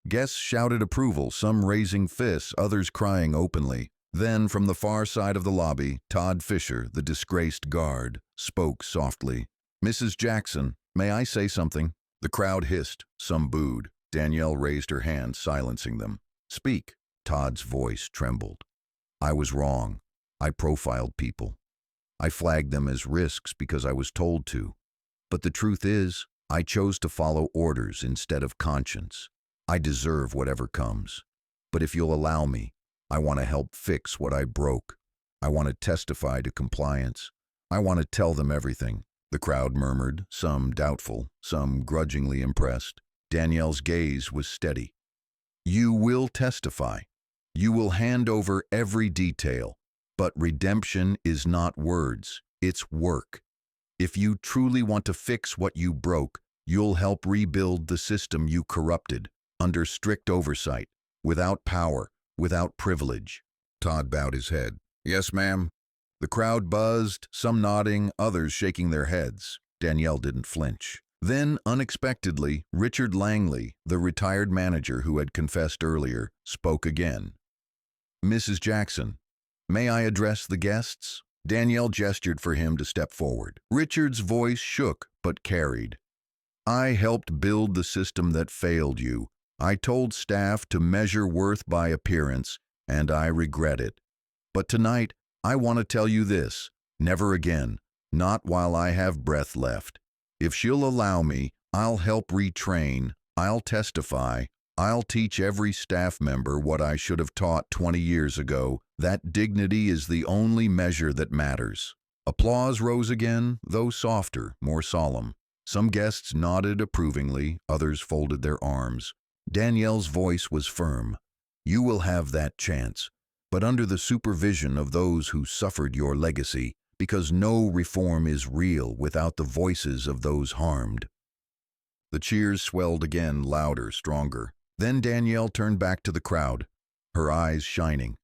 Guests shouted approval, some raising fists, others crying openly. Then, from the far side of the lobby, Todd Fisher, the disgraced guard, spoke softly. "Mrs. Jackson, may I say something?" The crowd hissed, some booed. Danielle raised her hand, silencing them. "Speak." Todd's voice trembled. "I was wrong. I profiled people. I flagged them as risks because I was told to. But the truth is, I chose to follow orders instead of conscience. I deserve whatever comes. But if you'll allow me, I want to help fix what I broke. I want to testify to compliance. I want to tell them everything." The crowd murmured, some doubtful, some grudgingly impressed. Danielle's gaze was steady. "You will testify. You will hand over every detail. But redemption is not words, it's work. If you truly want to fix what you broke, you'll help rebuild the system you corrupted, under strict oversight, without power, without privilege." Todd bowed his head. "Yes, ma'am." The crowd buzzed, some nodding, others shaking their heads. Danielle didn't flinch. Then, unexpectedly, Richard Langley, the retired manager who had confessed earlier, spoke again. "Mrs. Jackson, may I address the guests?" Danielle gestured for him to step forward. Richard's voice shook but carried. "I helped build the system that failed you. I told staff to measure worth by appearance, and I regret it. But tonight, I want to tell you this. Never again. Not while I have breath left. If she'll allow me, I'll help retrain. I'll testify. I'll teach every staff member what I should have taught 20 years ago. That dignity is the only measure that matters." Applause rose again, though softer, more solemn. Some guests nodded approvingly, others folded their arms. Danielle's voice was firm. "You will have that chance, but under the supervision of those who suffered your legacy, because no reform is real without the voices of those harmed." The cheers swelled again, louder, stronger. Then Danielle turned back to the crowd, her eyes shining.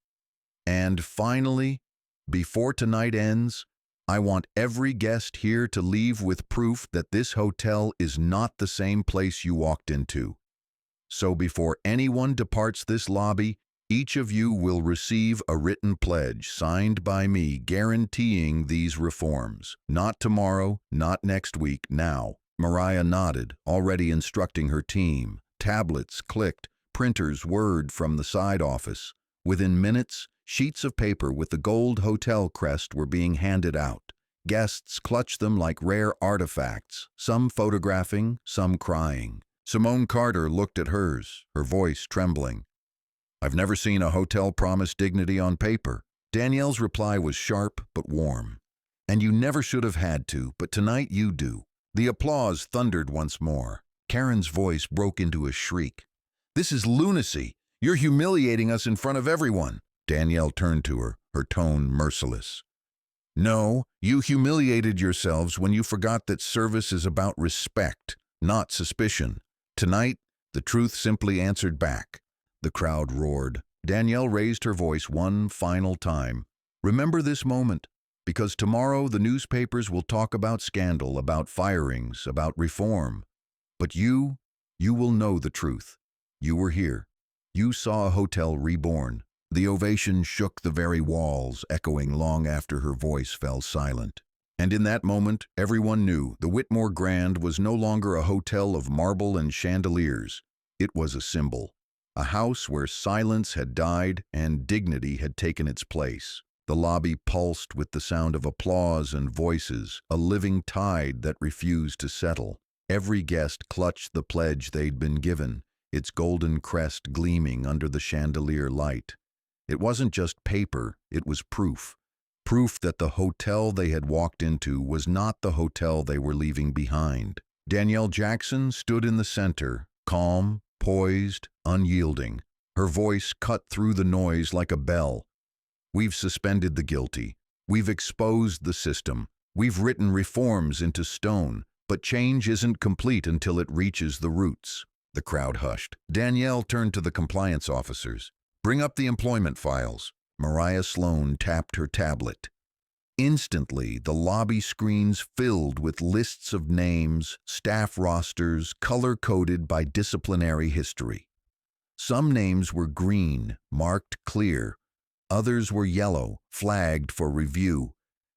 "And finally, before tonight ends, I want every guest here to leave with proof that this hotel is not the same place you walked into. So before anyone departs this lobby, each of you will receive a written pledge signed by me guaranteeing these reforms. Not tomorrow, not next week, now. Mariah nodded, already instructing her team. Tablets clicked, printers whirred from the side office. Within minutes, sheets of paper with the gold hotel crest were being handed out. Guests clutched them like rare artifacts, some photographing, some crying. Simone Carter looked at hers, her voice trembling. I've never seen a hotel promise dignity on paper. Danielle's reply was sharp but warm. And you never should have had to, but tonight you do. The applause thundered once more. Karen's voice broke into a shriek. This is lunacy. You're humiliating us in front of everyone. Danielle turned to her, her tone merciless. No, you humiliated yourselves when you forgot that service is about respect, not suspicion. Tonight, the truth simply answered back. The crowd roared. Danielle raised her voice one final time. Remember this moment, because tomorrow the newspapers will talk about scandal, about firings, about reform. But you will know the truth. You were here. You saw a hotel reborn. The ovation shook the very walls, echoing long after her voice fell silent. And in that moment, everyone knew the Whitmore Grand was no longer a hotel of marble and chandeliers. It was a symbol. A house where silence had died and dignity had taken its place. The lobby pulsed with the sound of applause and voices, a living tide that refused to settle. Every guest clutched the pledge they'd been given, its golden crest gleaming under the chandelier light. It wasn't just paper, it was proof. Proof that the hotel they had walked into was not the hotel they were leaving behind. Danielle Jackson stood in the center, calm, poised, unyielding. Her voice cut through the noise like a bell. We've suspended the guilty. We've exposed the system. We've written reforms into stone. But change isn't complete until it reaches the roots. The crowd hushed. Danielle turned to the compliance officers. Bring up the employment files. Mariah Sloan tapped her tablet. Instantly, the lobby screens filled with lists of names, staff rosters, color-coded by disciplinary history. Some names were green, marked clear. Others were yellow, flagged for review.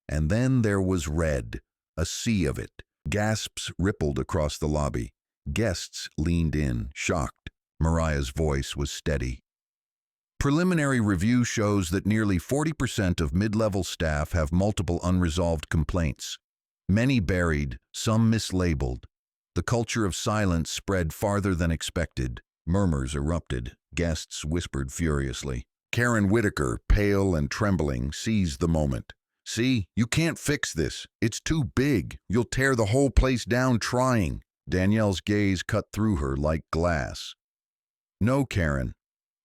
And then there was red, a sea of it. Gasps rippled across the lobby. Guests leaned in, shocked. Mariah's voice was steady. Preliminary review shows that nearly 40% of mid-level staff have multiple unresolved complaints. Many buried, some mislabeled. The culture of silence spread farther than expected. Murmurs erupted. Guests whispered furiously. Karen Whitaker, pale and trembling, seized the moment. See, you can't fix this. It's too big. You'll tear the whole place down trying. Danielle's gaze cut through her like glass. No, Karen.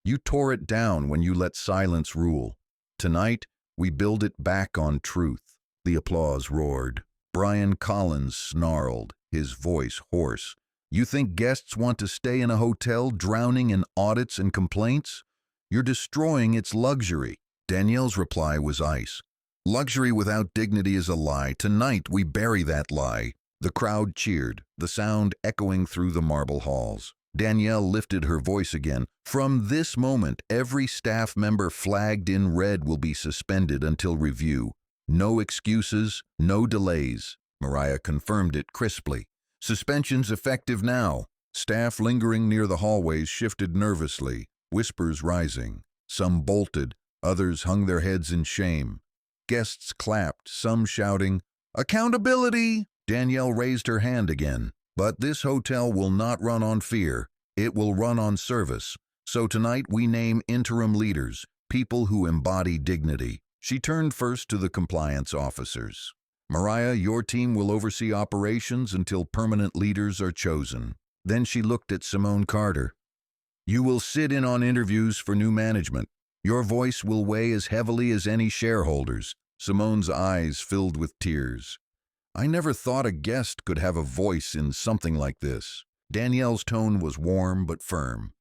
You tore it down when you let silence rule. Tonight, we build it back on truth. The applause roared. Brian Collins snarled, his voice hoarse. You think guests want to stay in a hotel drowning in audits and complaints? You're destroying its luxury. Danielle's reply was ice. Luxury without dignity is a lie. Tonight, we bury that lie. The crowd cheered, the sound echoing through the marble halls. Danielle lifted her voice again. From this moment, every staff member flagged in red will be suspended until review. No excuses, no delays. Mariah confirmed it crisply. Suspension's effective now. Staff lingering near the hallways shifted nervously, whispers rising. Some bolted, others hung their heads in shame. Guests clapped, some shouting, "Accountability!" Danielle raised her hand again. But this hotel will not run on fear. It will run on service. So tonight we name interim leaders, people who embody dignity. She turned first to the compliance officers. Mariah, your team will oversee operations until permanent leaders are chosen. Then she looked at Simone Carter. You will sit in on interviews for new management. Your voice will weigh as heavily as any shareholders. Simone's eyes filled with tears. I never thought a guest could have a voice in something like this. Danielle's tone was warm but firm.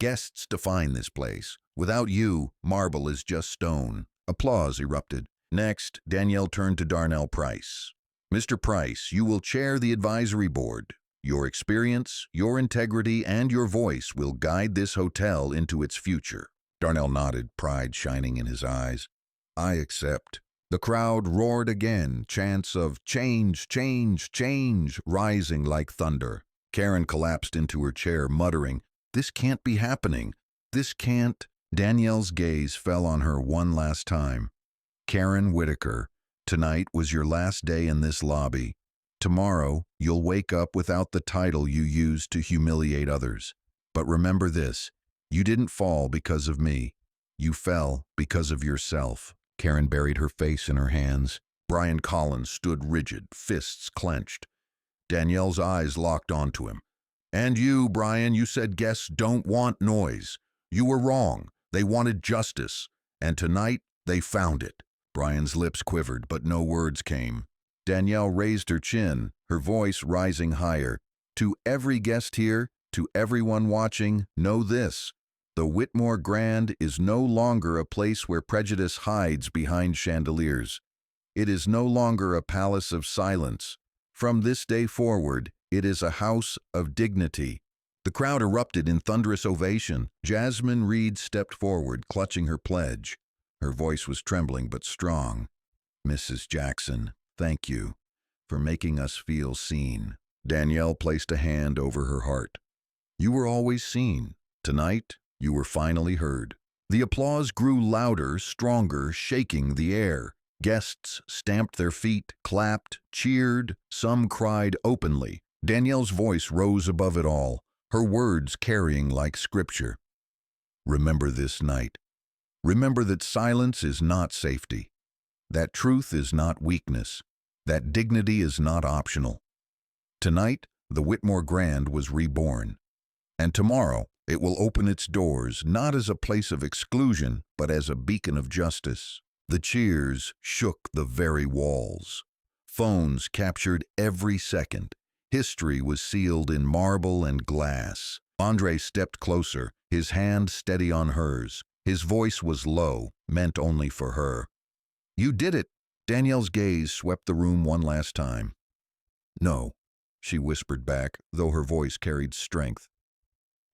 Guests define this place. Without you, marble is just stone. Applause erupted. Next, Danielle turned to Darnell Price. Mr. Price, you will chair the advisory board. Your experience, your integrity, and your voice will guide this hotel into its future. Darnell nodded, pride shining in his eyes. I accept. The crowd roared again, chants of change, change, change, rising like thunder. Karen collapsed into her chair, muttering, This can't be happening. This can't. Danielle's gaze fell on her one last time. Karen Whitaker, tonight was your last day in this lobby. Tomorrow, you'll wake up without the title you used to humiliate others. But remember this, you didn't fall because of me. You fell because of yourself. Karen buried her face in her hands. Brian Collins stood rigid, fists clenched. Danielle's eyes locked onto him. And you, Brian, you said guests don't want noise. You were wrong. They wanted justice. And tonight, they found it. Brian's lips quivered, but no words came. Danielle raised her chin, her voice rising higher. To every guest here, to everyone watching, know this. The Whitmore Grand is no longer a place where prejudice hides behind chandeliers. It is no longer a palace of silence. From this day forward, it is a house of dignity. The crowd erupted in thunderous ovation. Jasmine Reed stepped forward, clutching her pledge. Her voice was trembling but strong. Mrs. Jackson, thank you for making us feel seen. Danielle placed a hand over her heart. You were always seen. Tonight, you were finally heard. The applause grew louder, stronger, shaking the air. Guests stamped their feet, clapped, cheered. Some cried openly. Danielle's voice rose above it all, her words carrying like scripture. Remember this night. Remember that silence is not safety, that truth is not weakness, that dignity is not optional. Tonight, the Whitmore Grand was reborn, and tomorrow it will open its doors not as a place of exclusion, but as a beacon of justice. The cheers shook the very walls. Phones captured every second. History was sealed in marble and glass. Andre stepped closer, his hand steady on hers. His voice was low, meant only for her. You did it. Danielle's gaze swept the room one last time. No, she whispered back, though her voice carried strength.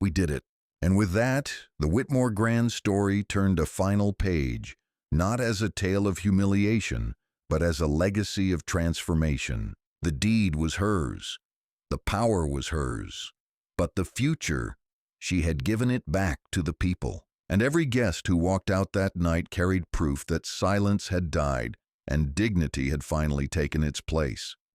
We did it. And with that, the Whitmore Grand story turned a final page, not as a tale of humiliation, but as a legacy of transformation. The deed was hers. The power was hers. But the future, she had given it back to the people. And every guest who walked out that night carried proof that silence had died and dignity had finally taken its place.